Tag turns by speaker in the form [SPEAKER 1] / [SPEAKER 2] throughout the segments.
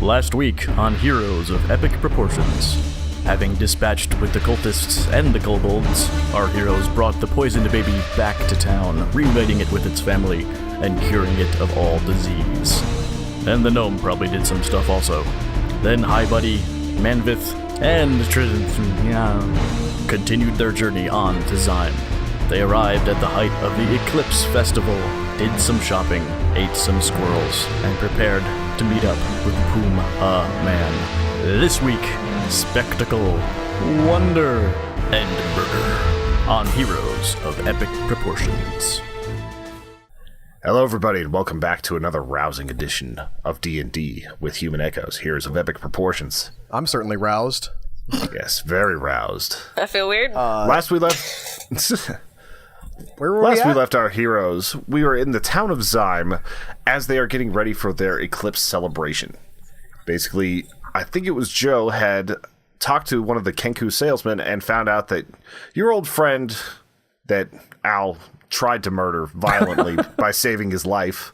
[SPEAKER 1] Last week on Heroes of Epic Proportions. Having dispatched with the cultists and the kobolds, our heroes brought the poisoned baby back to town, reuniting it with its family and curing it of all disease. And the gnome probably did some stuff also. Then High Buddy, Manvith, and continued their journey on to Zyme. They arrived at the height of the Eclipse Festival, did some shopping, ate some squirrels, and prepared to meet up with Pume Aman. This week, spectacle, wonder, and murder on Heroes of Epic Proportions.
[SPEAKER 2] Hello everybody, and welcome back to another rousing edition of D&D with Human Echoes, Heroes of Epic Proportions.
[SPEAKER 3] I'm certainly roused.
[SPEAKER 2] Yes, very roused.
[SPEAKER 4] I feel weird.
[SPEAKER 2] Last we left...
[SPEAKER 3] Where were
[SPEAKER 2] Last
[SPEAKER 3] we
[SPEAKER 2] we
[SPEAKER 3] at?
[SPEAKER 2] left our heroes, we were in the town of Zyme as they are getting ready for their eclipse celebration. Basically, I think it was Joe had talked to one of the Kenku salesmen and found out that your old friend that Al tried to murder violently by saving his life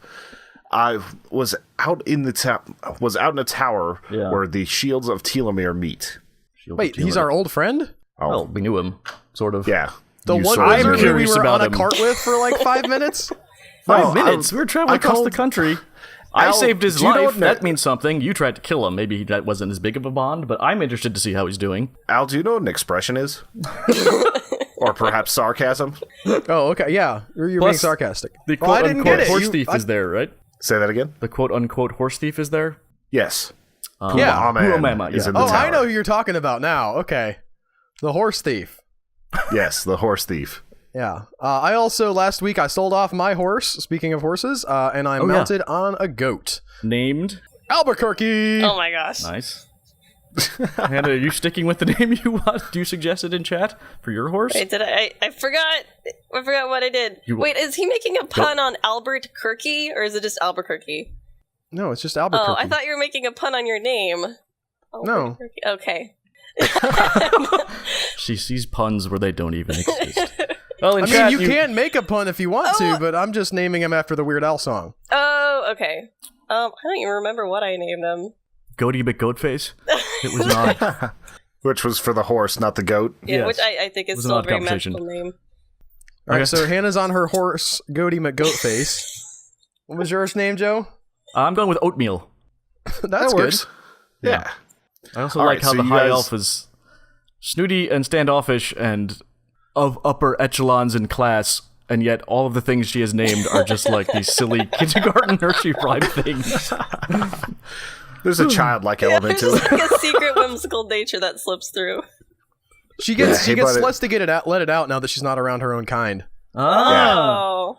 [SPEAKER 2] was out in a tower where the shields of Telomere meet.
[SPEAKER 3] Wait, he's our old friend?
[SPEAKER 2] Oh,
[SPEAKER 1] Well, we knew him, sort of.
[SPEAKER 2] yeah.
[SPEAKER 3] The
[SPEAKER 2] You
[SPEAKER 3] one
[SPEAKER 2] sort of
[SPEAKER 3] wizard
[SPEAKER 2] knew
[SPEAKER 3] who
[SPEAKER 2] him.
[SPEAKER 3] we
[SPEAKER 1] curious
[SPEAKER 3] were
[SPEAKER 1] about
[SPEAKER 3] on a
[SPEAKER 1] him.
[SPEAKER 3] cart with for like 5 minutes?
[SPEAKER 1] 5 minutes? We were traveling across the country. I
[SPEAKER 2] Al,
[SPEAKER 1] saved his
[SPEAKER 2] do you know
[SPEAKER 1] life.
[SPEAKER 2] what
[SPEAKER 1] That means something. You tried to kill him. Maybe that wasn't as big of a bond, but I'm interested to see how he's doing.
[SPEAKER 2] Al, do you know what an expression is? Or perhaps sarcasm?
[SPEAKER 3] Oh, okay, yeah. You're being
[SPEAKER 1] Plus,
[SPEAKER 3] sarcastic.
[SPEAKER 1] The
[SPEAKER 3] Well, I didn't get
[SPEAKER 1] quote-unquote
[SPEAKER 3] it.
[SPEAKER 1] horse thief is there, right?
[SPEAKER 2] Say that again?
[SPEAKER 1] The quote-unquote horse thief is there?
[SPEAKER 2] Yes.
[SPEAKER 3] Yeah.
[SPEAKER 2] Pume
[SPEAKER 1] Aman,
[SPEAKER 2] is
[SPEAKER 1] yeah.
[SPEAKER 2] in the
[SPEAKER 3] Oh,
[SPEAKER 2] tower.
[SPEAKER 3] I know who you're talking about now. Okay. The horse thief.
[SPEAKER 2] Yes, the horse thief.
[SPEAKER 3] Yeah. I also, last week, I sold off my horse, speaking of horses, and I'm mounted on a goat.
[SPEAKER 1] Named?
[SPEAKER 3] Albuquerque!
[SPEAKER 4] Oh my gosh.
[SPEAKER 1] Nice. Hannah, are you sticking with the name you suggested in chat for your horse?
[SPEAKER 4] Wait, did I forgot. I forgot what I did. Wait, is he making a pun on Albert Kirky, or is it just Albuquerque?
[SPEAKER 3] No, it's just Albuquerque.
[SPEAKER 4] Oh, I thought you were making a pun on your name.
[SPEAKER 3] No.
[SPEAKER 4] Albuquerque. Okay.
[SPEAKER 1] She sees puns where they don't even exist. Well, in
[SPEAKER 3] I
[SPEAKER 1] chat,
[SPEAKER 3] mean, you can make a pun if you want to, but I'm just naming him after the Weird Al song.
[SPEAKER 4] Oh, okay. I don't even remember what I named him.
[SPEAKER 1] Goaty McGoatface. It was not.
[SPEAKER 2] Which was for the horse, not the goat.
[SPEAKER 4] Yeah,
[SPEAKER 1] Yes.
[SPEAKER 4] which I think
[SPEAKER 1] It
[SPEAKER 4] is
[SPEAKER 1] was an
[SPEAKER 4] still a
[SPEAKER 1] odd
[SPEAKER 4] very
[SPEAKER 1] conversation.
[SPEAKER 4] magical name.
[SPEAKER 3] All right,
[SPEAKER 1] Okay.
[SPEAKER 3] so Hannah's on her horse, Goaty McGoatface. What was yours name, Joe?
[SPEAKER 1] I'm going with oatmeal.
[SPEAKER 3] That's
[SPEAKER 2] That
[SPEAKER 3] good.
[SPEAKER 2] works. Yeah.
[SPEAKER 1] I also
[SPEAKER 2] All
[SPEAKER 1] like
[SPEAKER 2] right,
[SPEAKER 1] how
[SPEAKER 2] so
[SPEAKER 1] the
[SPEAKER 2] you
[SPEAKER 1] high
[SPEAKER 2] guys-
[SPEAKER 1] elf is snooty and standoffish and of upper echelons in class, and yet all of the things she has named are just like these silly kindergarten nursery rhyme things.
[SPEAKER 2] There's a childlike
[SPEAKER 4] Yeah,
[SPEAKER 2] element
[SPEAKER 4] there's
[SPEAKER 2] to
[SPEAKER 4] just
[SPEAKER 2] it.
[SPEAKER 4] like a secret whimsical nature that slips through.
[SPEAKER 3] She gets
[SPEAKER 2] hey, buddy.
[SPEAKER 3] sluts to get it out, let it out now that she's not around her own kind.
[SPEAKER 4] Oh.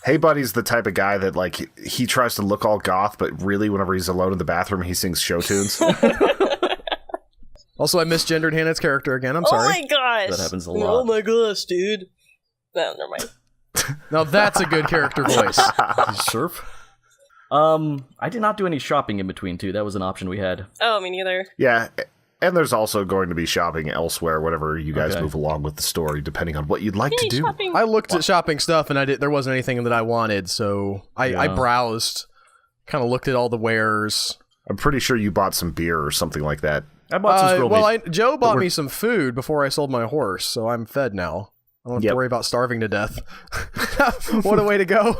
[SPEAKER 2] Hey Buddy's the type of guy that, like, he tries to look all goth, but really, whenever he's alone in the bathroom, he sings show tunes.
[SPEAKER 3] Also, I misgendered Hannah's character again. I'm
[SPEAKER 4] Oh
[SPEAKER 3] sorry.
[SPEAKER 4] my gosh.
[SPEAKER 1] That happens a
[SPEAKER 4] Oh
[SPEAKER 1] lot.
[SPEAKER 4] my gosh, dude. No, never mind.
[SPEAKER 3] Now that's a good character voice.
[SPEAKER 1] Surf. I did not do any shopping in between too. That was an option we had.
[SPEAKER 4] Oh, me neither.
[SPEAKER 2] Yeah, and there's also going to be shopping elsewhere whenever you guys
[SPEAKER 1] Okay.
[SPEAKER 2] move along with the story, depending on what you'd like to
[SPEAKER 4] Hey,
[SPEAKER 2] do.
[SPEAKER 4] shopping.
[SPEAKER 3] I looked at shopping stuff and there wasn't anything that I wanted, so I browsed, kind of looked at all the wares.
[SPEAKER 2] I'm pretty sure you bought some beer or something like that.
[SPEAKER 1] I bought some squirrel meat.
[SPEAKER 3] Joe bought me some food before I sold my horse, so I'm fed now. I don't have
[SPEAKER 2] Yep.
[SPEAKER 3] to worry about starving to death. What a way to go.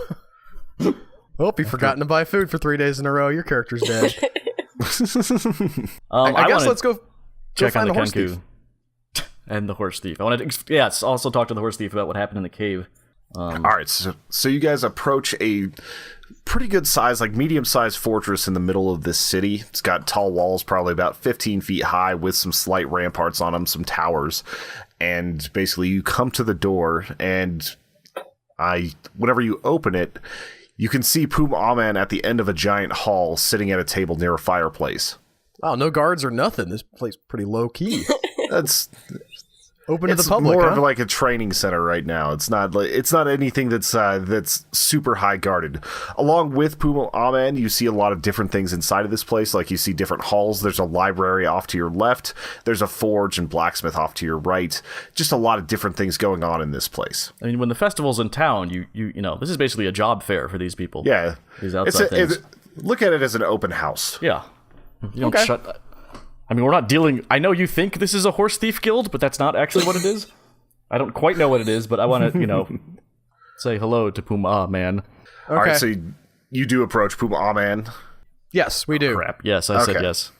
[SPEAKER 3] Oh, you've forgotten to buy food for 3 days in a row. Your character's dead. I guess let's go
[SPEAKER 1] check on
[SPEAKER 3] find
[SPEAKER 1] the
[SPEAKER 3] the horse thief.
[SPEAKER 1] Kenku and the horse thief. I want to also talk to the horse thief about what happened in the cave.
[SPEAKER 2] All right, so you guys approach a pretty good size, like medium-sized fortress in the middle of this city. It's got tall walls, probably about 15 feet high, with some slight ramparts on them, some towers. And basically, you come to the door, and whenever you open it, you can see Pume Aman at the end of a giant hall, sitting at a table near a fireplace.
[SPEAKER 3] Oh, no guards or nothing. This place is pretty low key.
[SPEAKER 2] That's
[SPEAKER 3] Open to
[SPEAKER 2] it's
[SPEAKER 3] the public.
[SPEAKER 2] more
[SPEAKER 3] huh?
[SPEAKER 2] of like a training center right now. It's not anything that's super high guarded. Along with Pume Aman, you see a lot of different things inside of this place. Like you see different halls. There's a library off to your left. There's a forge and blacksmith off to your right. Just a lot of different things going on in this place.
[SPEAKER 1] I mean, when the festival's in town, you know, this is basically a job fair for these people.
[SPEAKER 2] Yeah,
[SPEAKER 1] These outside things.
[SPEAKER 2] look at it as an open house.
[SPEAKER 1] Yeah. You don't
[SPEAKER 3] Okay.
[SPEAKER 1] shut. I mean, we're not dealing. I know you think this is a horse thief guild, but that's not actually what it is. I don't quite know what it is, but I want to, say hello to Pume Aman.
[SPEAKER 3] Okay.
[SPEAKER 2] All right, so you do approach Pume Aman.
[SPEAKER 3] Yes, we do.
[SPEAKER 1] Crap. Yes, I said
[SPEAKER 2] Okay.
[SPEAKER 1] yes.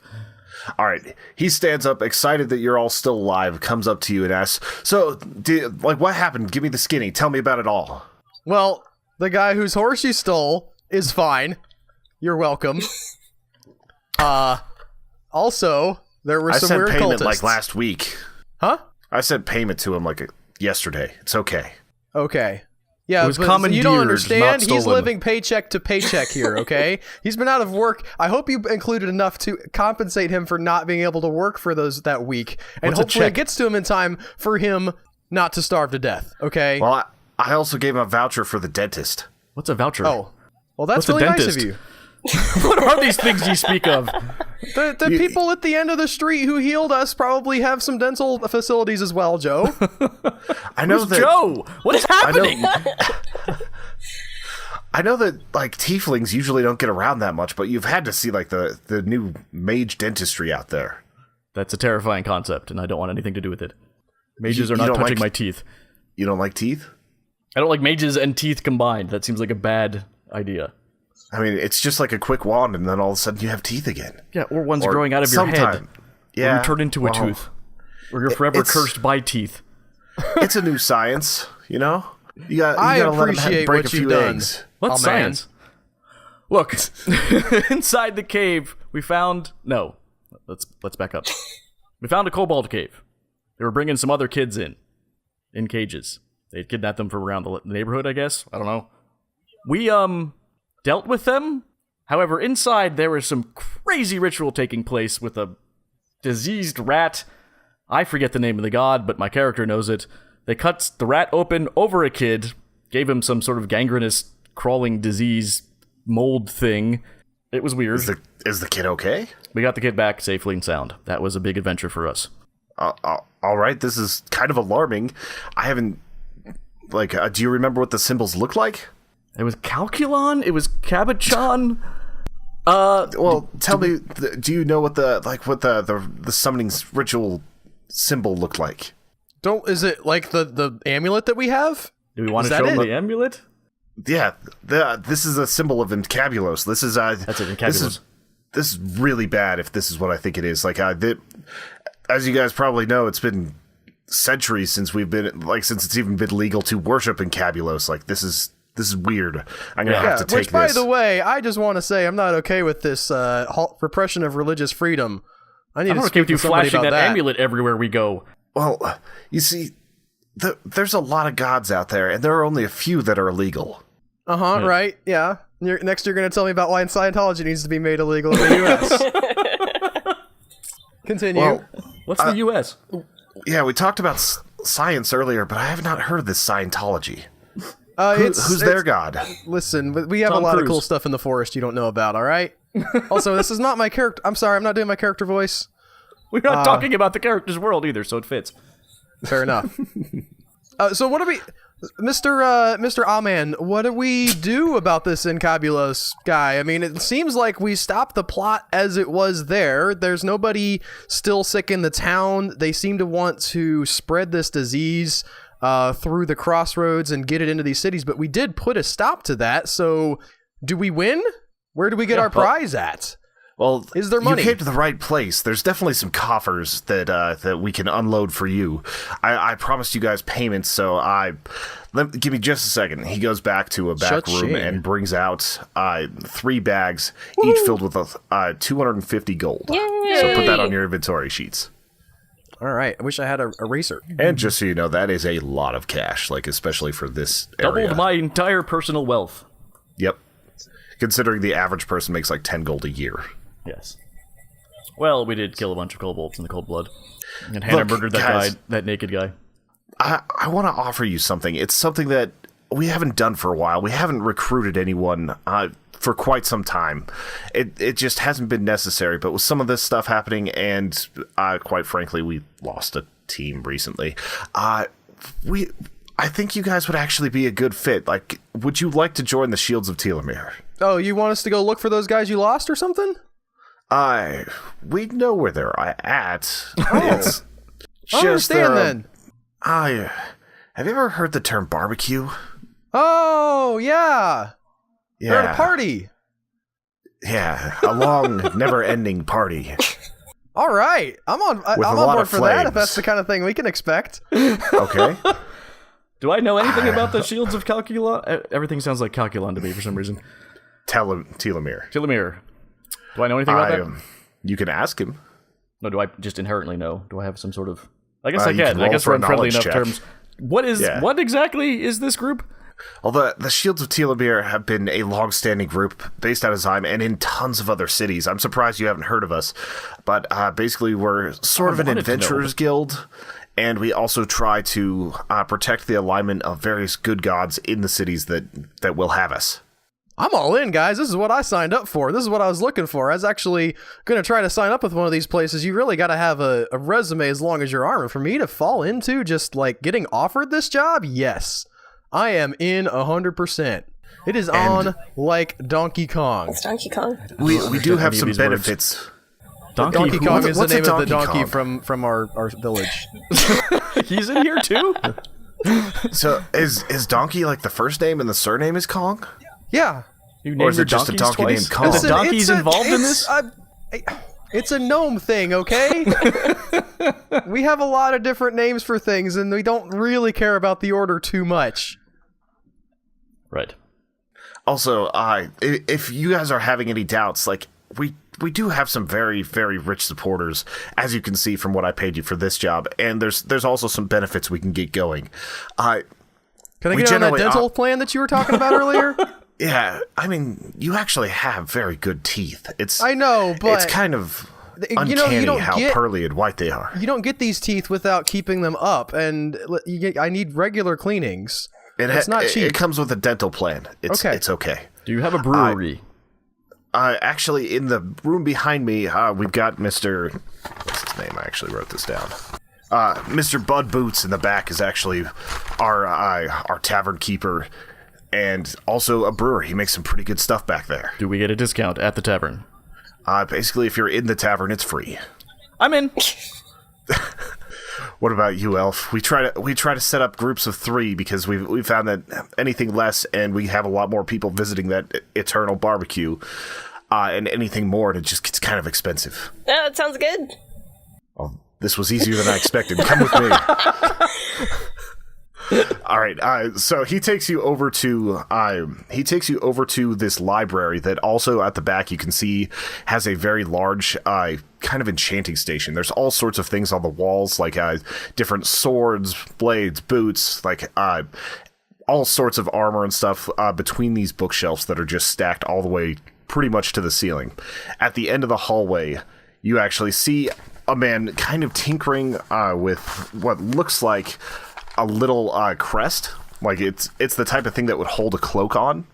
[SPEAKER 2] All right. He stands up, excited that you're all still alive, comes up to you and asks, so, what happened? Give me the skinny. Tell me about it all.
[SPEAKER 3] Well, the guy whose horse you stole is fine. You're welcome. Also, there were
[SPEAKER 2] I
[SPEAKER 3] some
[SPEAKER 2] sent
[SPEAKER 3] weird
[SPEAKER 2] payment
[SPEAKER 3] cultists.
[SPEAKER 2] last week.
[SPEAKER 3] Huh?
[SPEAKER 2] I sent payment to him yesterday. It's okay.
[SPEAKER 3] Okay. Yeah,
[SPEAKER 1] was
[SPEAKER 3] but you
[SPEAKER 1] commandeered,
[SPEAKER 3] don't
[SPEAKER 1] not
[SPEAKER 3] understand. He's
[SPEAKER 1] stolen.
[SPEAKER 3] living paycheck to paycheck here, okay? He's been out of work. I hope you included enough to compensate him for not being able to work for that week. And
[SPEAKER 1] What's a
[SPEAKER 3] hopefully it
[SPEAKER 1] check?
[SPEAKER 3] gets to him in time for him not to starve to death, okay?
[SPEAKER 2] Well, I also gave him a voucher for the dentist.
[SPEAKER 1] What's a voucher?
[SPEAKER 3] Oh. Well, that's
[SPEAKER 1] What's a
[SPEAKER 3] really nice of
[SPEAKER 1] dentist?
[SPEAKER 3] you.
[SPEAKER 1] What are these things you speak of?
[SPEAKER 3] The people at the end of the street who healed us probably have some dental facilities as well, Joe.
[SPEAKER 2] I know
[SPEAKER 1] Who's
[SPEAKER 2] that
[SPEAKER 1] Joe? What is happening?
[SPEAKER 2] I know that tieflings usually don't get around that much, but you've had to see the new mage dentistry out there.
[SPEAKER 1] That's a terrifying concept, and I don't want anything to do with it. Mages
[SPEAKER 2] You
[SPEAKER 1] are not
[SPEAKER 2] don't
[SPEAKER 1] touching
[SPEAKER 2] like-
[SPEAKER 1] my teeth.
[SPEAKER 2] You don't like teeth?
[SPEAKER 1] I don't like mages and teeth combined. That seems like a bad idea.
[SPEAKER 2] I mean, it's just like a quick wand, and then all of a sudden you have teeth again.
[SPEAKER 1] Yeah, or one's
[SPEAKER 2] Or
[SPEAKER 1] growing out of your head.
[SPEAKER 2] sometime. Yeah,
[SPEAKER 1] Or you turn into a
[SPEAKER 2] well,
[SPEAKER 1] tooth. Or you're forever
[SPEAKER 2] it's-
[SPEAKER 1] cursed by teeth.
[SPEAKER 2] It's a new science, You gotta
[SPEAKER 3] I
[SPEAKER 2] let him
[SPEAKER 3] appreciate
[SPEAKER 2] break
[SPEAKER 3] what
[SPEAKER 2] a few
[SPEAKER 3] you've done.
[SPEAKER 2] eggs.
[SPEAKER 1] What's
[SPEAKER 3] Oh, man.
[SPEAKER 1] science? Look, inside the cave, we found... No, let's back up. We found a kobold cave. They were bringing some other kids in cages. They had kidnapped them from around the neighborhood, I guess. I don't know. We, dealt with them. However, inside there was some crazy ritual taking place with a diseased rat. I forget the name of the god, but my character knows it. They cut the rat open over a kid, gave him some sort of gangrenous, crawling disease mold thing. It was weird.
[SPEAKER 2] Is the kid okay?
[SPEAKER 1] We got the kid back safely and sound. That was a big adventure for us.
[SPEAKER 2] All right, this is kind of alarming. I haven't... do you remember what the symbols look like?
[SPEAKER 1] It was Calculon? It was Cabachon?
[SPEAKER 2] Well, tell me, do you know what the summoning ritual symbol looked like?
[SPEAKER 3] Is it like the amulet that we have?
[SPEAKER 1] Do we want
[SPEAKER 3] Is
[SPEAKER 1] to
[SPEAKER 3] that
[SPEAKER 1] show them
[SPEAKER 3] it?
[SPEAKER 1] the amulet?
[SPEAKER 2] Yeah, this is a symbol of Incabulos. This is
[SPEAKER 1] That's it, Incabulos.
[SPEAKER 2] This is really bad if this is what I think it is. As you guys probably know, it's been centuries since since it's even been legal to worship Incabulos. This is weird. I'm gonna have to take
[SPEAKER 3] which, by
[SPEAKER 2] this.
[SPEAKER 3] the way, I just want to say I'm not okay with this repression of religious freedom. I need
[SPEAKER 1] I'm
[SPEAKER 3] to
[SPEAKER 1] not okay
[SPEAKER 3] speak
[SPEAKER 1] with you
[SPEAKER 3] to somebody
[SPEAKER 1] flashing
[SPEAKER 3] about
[SPEAKER 1] that
[SPEAKER 3] that.
[SPEAKER 1] amulet everywhere we go.
[SPEAKER 2] Well, you see, there's a lot of gods out there, and there are only a few that are illegal.
[SPEAKER 3] Right, yeah. Next you're going to tell me about why Scientology needs to be made illegal in the U.S. Continue.
[SPEAKER 2] Well,
[SPEAKER 1] What's the U.S.?
[SPEAKER 2] yeah, we talked about science earlier, but I have not heard of this Scientology. Who's their god?
[SPEAKER 3] Listen, we have
[SPEAKER 1] Tom
[SPEAKER 3] a lot of
[SPEAKER 1] Cruise.
[SPEAKER 3] cool stuff in the forest you don't know about, all right? Also, this is not my character. I'm sorry, I'm not doing my character voice.
[SPEAKER 1] We're not talking about the character's world either, so it fits.
[SPEAKER 3] Fair enough. So what do we... Mr. Aman, what do we do about this Incabulos guy? I mean, it seems like we stopped the plot as it was there. There's nobody still sick in the town. They seem to want to spread this disease through the crossroads and get it into these cities, but we did put a stop to that. So do we win? Where do we get our prize at?
[SPEAKER 2] Well,
[SPEAKER 3] Is there money?
[SPEAKER 2] You came to the right place. There's definitely some coffers that we can unload for you. I promised you guys payments, so give me just a second. He goes back to a back room
[SPEAKER 3] Cha-ching.
[SPEAKER 2] and brings out 3 bags, each filled with 250 gold.
[SPEAKER 4] Yay!
[SPEAKER 2] So put that on your inventory sheets.
[SPEAKER 3] All right. I wish I had a eraser.
[SPEAKER 2] And just so you know, that is a lot of cash, especially for this area.
[SPEAKER 1] Doubled my entire personal wealth.
[SPEAKER 2] Yep. Considering the average person makes 10 gold a year.
[SPEAKER 1] Yes. Well, we did kill a bunch of kobolds in the cold blood. And Hannah murdered that
[SPEAKER 2] guys.
[SPEAKER 1] guy, that naked guy.
[SPEAKER 2] I want to offer you something. It's something that we haven't done for a while. We haven't recruited anyone for quite some time. It just hasn't been necessary. But with some of this stuff happening, and quite frankly, we lost a team recently. I think you guys would actually be a good fit. Would you like to join the Shields of Telemere?
[SPEAKER 3] Oh, you want us to go look for those guys you lost or something?
[SPEAKER 2] We know where they're at.
[SPEAKER 3] I understand then.
[SPEAKER 2] Have you ever heard the term barbecue?
[SPEAKER 3] Oh, yeah.
[SPEAKER 2] Yeah.
[SPEAKER 3] They're at a party.
[SPEAKER 2] Yeah, a long, never-ending party.
[SPEAKER 3] All right. I'm on board for that if that's the kind of thing we can expect.
[SPEAKER 2] Okay.
[SPEAKER 1] Do I know anything about the shields of Calculon? Everything sounds like Calculon to me for some reason.
[SPEAKER 2] Telemere.
[SPEAKER 1] Telemere. Do I know anything about that?
[SPEAKER 2] You can ask him.
[SPEAKER 1] No, do I just inherently know? Do I have some sort of... I guess I
[SPEAKER 2] you
[SPEAKER 1] can.
[SPEAKER 2] can
[SPEAKER 1] I
[SPEAKER 2] roll
[SPEAKER 1] guess
[SPEAKER 2] for
[SPEAKER 1] we're
[SPEAKER 2] a
[SPEAKER 1] in friendly
[SPEAKER 2] knowledge
[SPEAKER 1] enough
[SPEAKER 2] check.
[SPEAKER 1] terms. What exactly is this group?
[SPEAKER 2] Well, the Shields of Telemere have been a long-standing group based out of Zyme and in tons of other cities. I'm surprised you haven't heard of us. But basically, we're sort of an adventurers guild, and we also try to protect the alignment of various good gods in the cities that will have us.
[SPEAKER 3] I'm all in, guys. This is what I signed up for. This is what I was looking for. I was actually going to try to sign up with one of these places. You really got to have a resume as long as your arm. And for me to fall into just like getting offered this job, yes. I am in 100%. It is on like Donkey Kong.
[SPEAKER 4] It's Donkey Kong.
[SPEAKER 2] We do have
[SPEAKER 1] Any of
[SPEAKER 2] some
[SPEAKER 1] these
[SPEAKER 2] benefits.
[SPEAKER 3] Donkey Kong is the
[SPEAKER 2] What's a
[SPEAKER 3] name of the
[SPEAKER 2] Donkey
[SPEAKER 3] donkey
[SPEAKER 2] Kong?
[SPEAKER 3] from our village.
[SPEAKER 1] He's in here too?
[SPEAKER 2] So is Donkey like the first name and the surname is Kong?
[SPEAKER 3] Yeah.
[SPEAKER 1] You
[SPEAKER 2] Or
[SPEAKER 1] named
[SPEAKER 2] is
[SPEAKER 1] your
[SPEAKER 2] it just a
[SPEAKER 1] donkeys
[SPEAKER 2] donkey
[SPEAKER 1] twice?
[SPEAKER 2] named Kong?
[SPEAKER 1] Are the
[SPEAKER 3] Listen,
[SPEAKER 1] donkeys involved in this?
[SPEAKER 3] It's a gnome thing, okay? We have a lot of different names for things, and we don't really care about the order too much.
[SPEAKER 1] Right.
[SPEAKER 2] Also, if you guys are having any doubts, like we do have some very, very rich supporters, as you can see from what I paid you for this job, and there's also some benefits we can get going.
[SPEAKER 3] Can I
[SPEAKER 2] We
[SPEAKER 3] get on that
[SPEAKER 2] generally
[SPEAKER 3] dental plan that you were talking about earlier?
[SPEAKER 2] Yeah, I mean, you actually have very good teeth.
[SPEAKER 3] I know, but
[SPEAKER 2] it's kind of
[SPEAKER 3] you know, you
[SPEAKER 2] uncanny
[SPEAKER 3] don't
[SPEAKER 2] how
[SPEAKER 3] get-
[SPEAKER 2] pearly and white they are.
[SPEAKER 3] you don't get these teeth without keeping them up, and I need regular cleanings. It's not cheap.
[SPEAKER 2] It comes with a dental plan. It's okay.
[SPEAKER 1] Do you have a brewery?
[SPEAKER 2] Actually, in the room behind me, we've got Mr. What's his name? I actually wrote this down. Mr. Bud Boots in the back is actually our tavern keeper, and also a brewer. He makes some pretty good stuff back there.
[SPEAKER 1] Do we get a discount at the tavern?
[SPEAKER 2] Basically, if you're in the tavern, it's free.
[SPEAKER 1] I'm in.
[SPEAKER 2] What about you, Elf? We try to set up groups of 3 because we found that anything less, and we have a lot more people visiting that eternal barbecue, and anything more, and it just gets kind of expensive.
[SPEAKER 4] Yeah, that sounds good.
[SPEAKER 2] Oh, this was easier than I expected. Come with me. All right. So he takes you over to this library that also at the back you can see has a very large kind of enchanting station. There's all sorts of things on the walls, like different swords, blades, boots, like all sorts of armor and stuff between these bookshelves that are just stacked all the way pretty much to the ceiling. At the end of the hallway, you actually see a man kind of tinkering with what looks like a little crest. Like it's the type of thing that would hold a cloak on,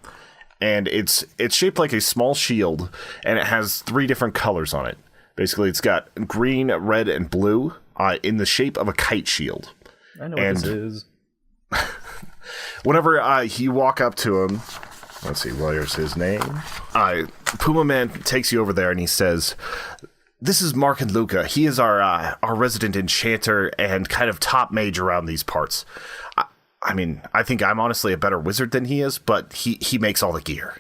[SPEAKER 2] and it's shaped like a small shield, and it has 3 different colors on it. Basically, it's got green, red, and blue in the shape of a kite shield.
[SPEAKER 1] I know what this is.
[SPEAKER 2] Whenever you walk up to him, let's see, where's his name? Pume Aman takes you over there, and he says, "This is Mark and Luca. He is our resident enchanter and kind of top mage around these parts. I mean, I think I'm honestly a better wizard than he is, but he makes all the gear."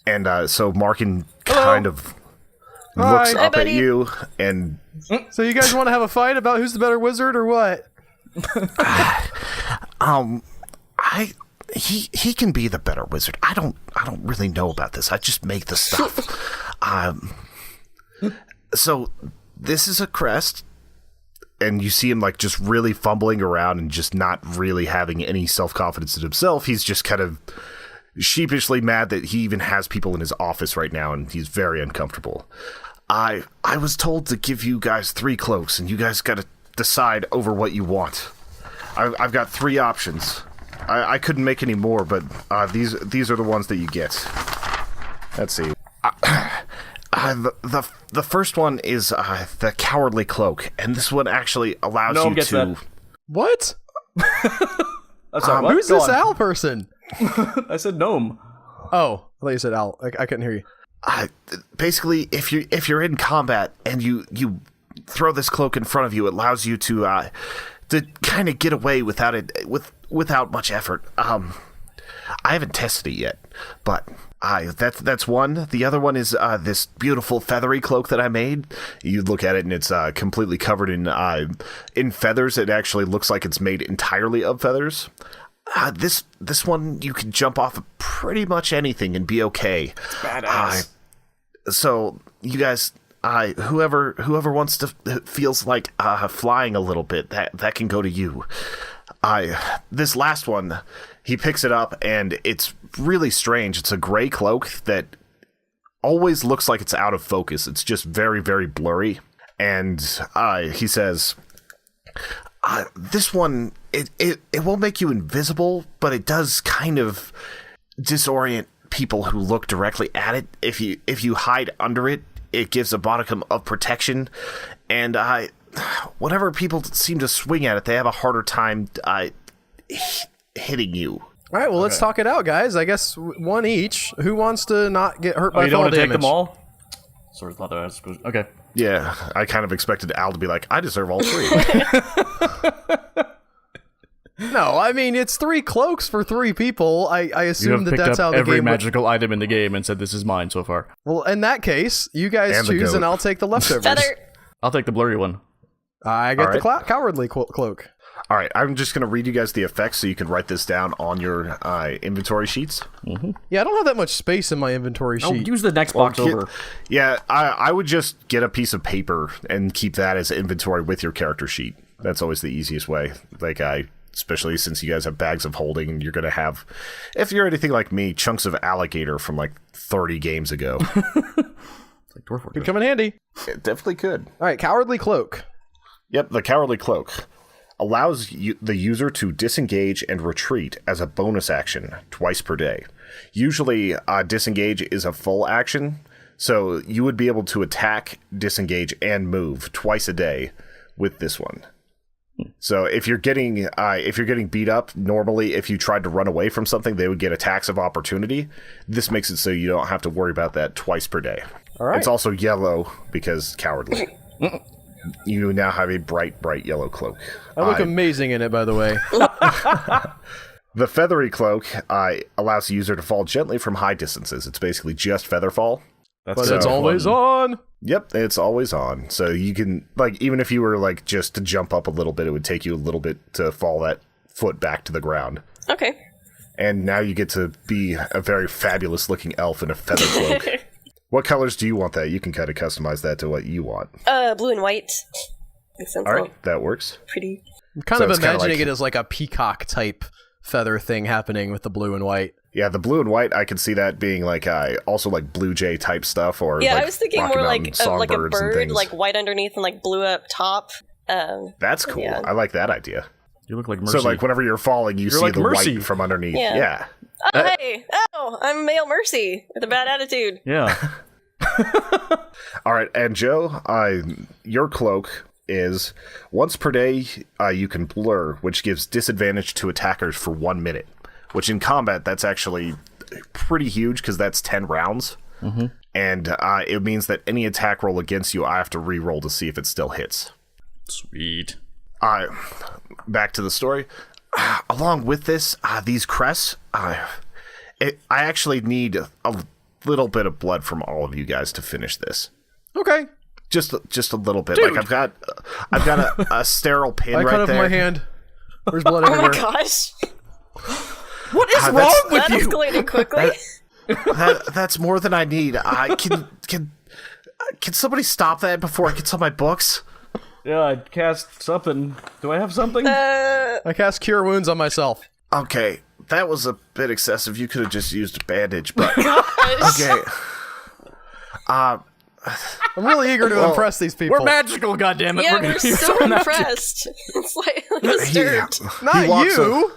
[SPEAKER 2] And so Markin kind of looks
[SPEAKER 3] Hi.
[SPEAKER 2] up
[SPEAKER 4] Hi,
[SPEAKER 2] at
[SPEAKER 4] buddy.
[SPEAKER 2] you, and
[SPEAKER 3] So you guys want to have a fight about who's the better wizard or what?
[SPEAKER 2] he can be the better wizard. I don't really know about this. I just make the stuff. So this is a crest, and you see him like just really fumbling around and just not really having any self-confidence in himself. He's just kind of sheepishly mad that he even has people in his office right now, and he's very uncomfortable. I was told to give you guys 3 cloaks, and you guys got to decide over what you want. I've got 3 options. I couldn't make any more, but these are the ones that you get. Let's see. The first one is the cowardly cloak, and this one actually allows
[SPEAKER 1] No one
[SPEAKER 2] you
[SPEAKER 1] gets
[SPEAKER 2] to.
[SPEAKER 1] that.
[SPEAKER 3] What?
[SPEAKER 1] I'm sorry, what?
[SPEAKER 3] Who's
[SPEAKER 1] Go
[SPEAKER 3] this
[SPEAKER 1] on.
[SPEAKER 3] owl person?
[SPEAKER 1] I said gnome.
[SPEAKER 3] Oh, I thought you said owl. I couldn't hear you.
[SPEAKER 2] basically, if you're in combat and you throw this cloak in front of you, it allows you to kind of get away without much effort. I haven't tested it yet, but that's one. The other one is this beautiful feathery cloak that I made. You look at it and it's completely covered in feathers. It actually looks like it's made entirely of feathers. This one you can jump off of pretty much anything and be okay.
[SPEAKER 5] It's badass.
[SPEAKER 2] So you guys, whoever wants to feels like flying a little bit, that can go to you. This last one, he picks it up and it's really strange. It's a gray cloak that always looks like it's out of focus. It's just very, very blurry. And he says, this one, it won't make you invisible, but it does kind of disorient people who look directly at it. If you hide under it, it gives a modicum of protection. And whenever people seem to swing at it, they have a harder time hitting you.
[SPEAKER 3] All right, well, let's talk it out, guys. I guess one each. Who wants to not get hurt by
[SPEAKER 5] you don't
[SPEAKER 3] fall
[SPEAKER 5] want to take
[SPEAKER 3] damage?
[SPEAKER 5] them all? Sort of thought that I was supposed. Okay.
[SPEAKER 2] Yeah, I kind of expected Al to be like, I deserve all three.
[SPEAKER 3] No, I mean, it's 3 cloaks for 3 people. I
[SPEAKER 5] You
[SPEAKER 3] assume
[SPEAKER 5] have picked
[SPEAKER 3] that's
[SPEAKER 5] up
[SPEAKER 3] how the
[SPEAKER 5] every
[SPEAKER 3] game
[SPEAKER 5] magical item in the game and said this is mine so far.
[SPEAKER 3] Well, in that case, you guys
[SPEAKER 2] And the
[SPEAKER 3] choose
[SPEAKER 2] goat.
[SPEAKER 3] and I'll take the leftovers.
[SPEAKER 4] Feather.
[SPEAKER 5] I'll take the blurry one.
[SPEAKER 3] I get
[SPEAKER 2] All
[SPEAKER 3] the
[SPEAKER 2] right.
[SPEAKER 3] cowardly cloak.
[SPEAKER 2] All right, I'm just going to read you guys the effects so you can write this down on your inventory sheets.
[SPEAKER 3] Yeah, I don't have that much space in my inventory
[SPEAKER 5] Oh,
[SPEAKER 3] sheet.
[SPEAKER 5] use the next box
[SPEAKER 2] Get-
[SPEAKER 5] over.
[SPEAKER 2] Yeah, I would just get a piece of paper and keep that as inventory with your character sheet. That's always the easiest way. Especially since you guys have bags of holding, and you're going to have, if you're anything like me, chunks of alligator from like 30 games ago.
[SPEAKER 5] It's like Dwarf
[SPEAKER 3] Could
[SPEAKER 5] Fortress.
[SPEAKER 3] come in handy.
[SPEAKER 2] It definitely could.
[SPEAKER 3] All right, cowardly cloak.
[SPEAKER 2] Yep, the Cowardly Cloak allows the user to disengage and retreat as a bonus action twice per day. Usually, disengage is a full action, so you would be able to attack, disengage, and move twice a day with this one. So if you're getting beat up, normally if you tried to run away from something, they would get attacks of opportunity. This makes it so you don't have to worry about that twice per day.
[SPEAKER 3] All right.
[SPEAKER 2] It's also yellow because cowardly. You now have a bright, bright yellow cloak.
[SPEAKER 3] I look amazing in it, by the way.
[SPEAKER 2] The feathery cloak allows the user to fall gently from high distances. It's basically just feather fall.
[SPEAKER 5] That's
[SPEAKER 3] But
[SPEAKER 5] so
[SPEAKER 3] it's always
[SPEAKER 5] fun.
[SPEAKER 3] on.
[SPEAKER 2] Yep, it's always on. So you can, even if you were, just to jump up a little bit, it would take you a little bit to fall that foot back to the ground.
[SPEAKER 4] Okay.
[SPEAKER 2] And now you get to be a very fabulous-looking elf in a feather cloak. What colors do you want that? You can kind of customize that to what you want.
[SPEAKER 4] Blue and white. Makes sense.
[SPEAKER 2] All right, that works.
[SPEAKER 4] Pretty.
[SPEAKER 3] I'm kind
[SPEAKER 2] So
[SPEAKER 3] of
[SPEAKER 2] it's kinda
[SPEAKER 3] imagining
[SPEAKER 2] like-
[SPEAKER 3] it as like a peacock type feather thing happening with the blue and white.
[SPEAKER 2] Yeah, the blue and white, I can see that being also Blue Jay type stuff, or
[SPEAKER 4] Yeah, I was thinking
[SPEAKER 2] Rocky
[SPEAKER 4] more
[SPEAKER 2] Mountain
[SPEAKER 4] like a
[SPEAKER 2] songbirds and
[SPEAKER 4] bird,
[SPEAKER 2] things.
[SPEAKER 4] like white underneath and like blue up top.
[SPEAKER 2] That's cool.
[SPEAKER 4] Yeah.
[SPEAKER 2] I like that idea.
[SPEAKER 5] You look like Mercy.
[SPEAKER 2] So
[SPEAKER 5] Whenever
[SPEAKER 2] you're falling, you see
[SPEAKER 5] like
[SPEAKER 2] the
[SPEAKER 5] Mercy.
[SPEAKER 2] white from underneath.
[SPEAKER 4] Yeah.
[SPEAKER 2] Yeah.
[SPEAKER 4] Oh, hey! Oh, I'm male Mercy with a bad attitude.
[SPEAKER 5] Yeah.
[SPEAKER 2] All right, and Joe, your cloak is once per day you can blur, which gives disadvantage to attackers for 1 minute, which in combat that's actually pretty huge because that's 10 rounds. Mm-hmm. And it means that any attack roll against you, I have to re-roll to see if it still hits.
[SPEAKER 5] Sweet.
[SPEAKER 2] Back to the story. Along with this, these crests, I actually need a little bit of blood from all of you guys to finish this.
[SPEAKER 3] Okay.
[SPEAKER 2] Just a little bit.
[SPEAKER 3] Dude.
[SPEAKER 2] I've got a sterile pin
[SPEAKER 3] I
[SPEAKER 2] right
[SPEAKER 3] cut off
[SPEAKER 2] there.
[SPEAKER 3] my hand. There's blood
[SPEAKER 4] Oh my
[SPEAKER 3] everywhere.
[SPEAKER 4] gosh!
[SPEAKER 3] What is
[SPEAKER 2] that's-
[SPEAKER 3] wrong with
[SPEAKER 4] That
[SPEAKER 3] you?
[SPEAKER 4] escalated quickly.
[SPEAKER 2] That's more than I need. Can somebody stop that before I get to my books?
[SPEAKER 5] Yeah, I cast something. Do I have something?
[SPEAKER 3] I cast Cure Wounds on myself.
[SPEAKER 2] Okay, that was a bit excessive. You could have just used a bandage, but okay.
[SPEAKER 3] I'm really eager to impress these people.
[SPEAKER 5] We're magical, goddammit.
[SPEAKER 4] Yeah,
[SPEAKER 5] gonna
[SPEAKER 4] we're
[SPEAKER 5] use
[SPEAKER 4] so
[SPEAKER 5] some of that.
[SPEAKER 4] impressed. It's like disturbed.
[SPEAKER 3] Not
[SPEAKER 2] He walks
[SPEAKER 3] you.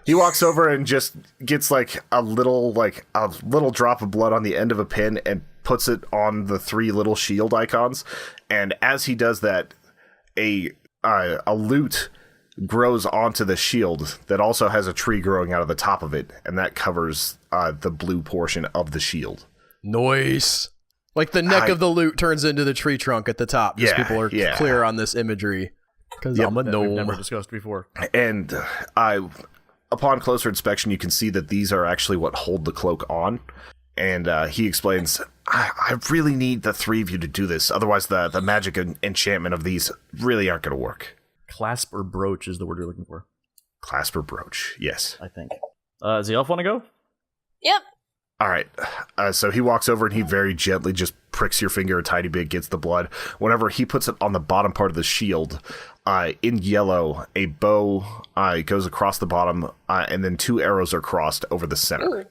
[SPEAKER 2] He walks over and just gets a little drop of blood on the end of a pin and puts it on the 3 little shield icons. And as he does that, a lute grows onto the shield that also has a tree growing out of the top of it, and that covers the blue portion of the shield.
[SPEAKER 3] Noise. Like the neck of the lute turns into the tree trunk at the top. Just people are clear on this imagery. Because I'm a gnome.
[SPEAKER 5] We've never discussed before.
[SPEAKER 2] And upon closer inspection, you can see that these are actually what hold the cloak on. And he explains, I really need the three of you to do this. Otherwise, the magic and enchantment of these really aren't going to work.
[SPEAKER 5] Clasp or brooch is the word you're looking for.
[SPEAKER 2] Clasp or brooch, yes.
[SPEAKER 5] I think. Does the elf want to go?
[SPEAKER 4] Yep.
[SPEAKER 2] All right. So he walks over and he very gently just pricks your finger a tiny bit, gets the blood. Whenever he puts it on the bottom part of the shield, in yellow, a bow goes across the bottom, and then 2 arrows are crossed over the center.
[SPEAKER 4] Ooh.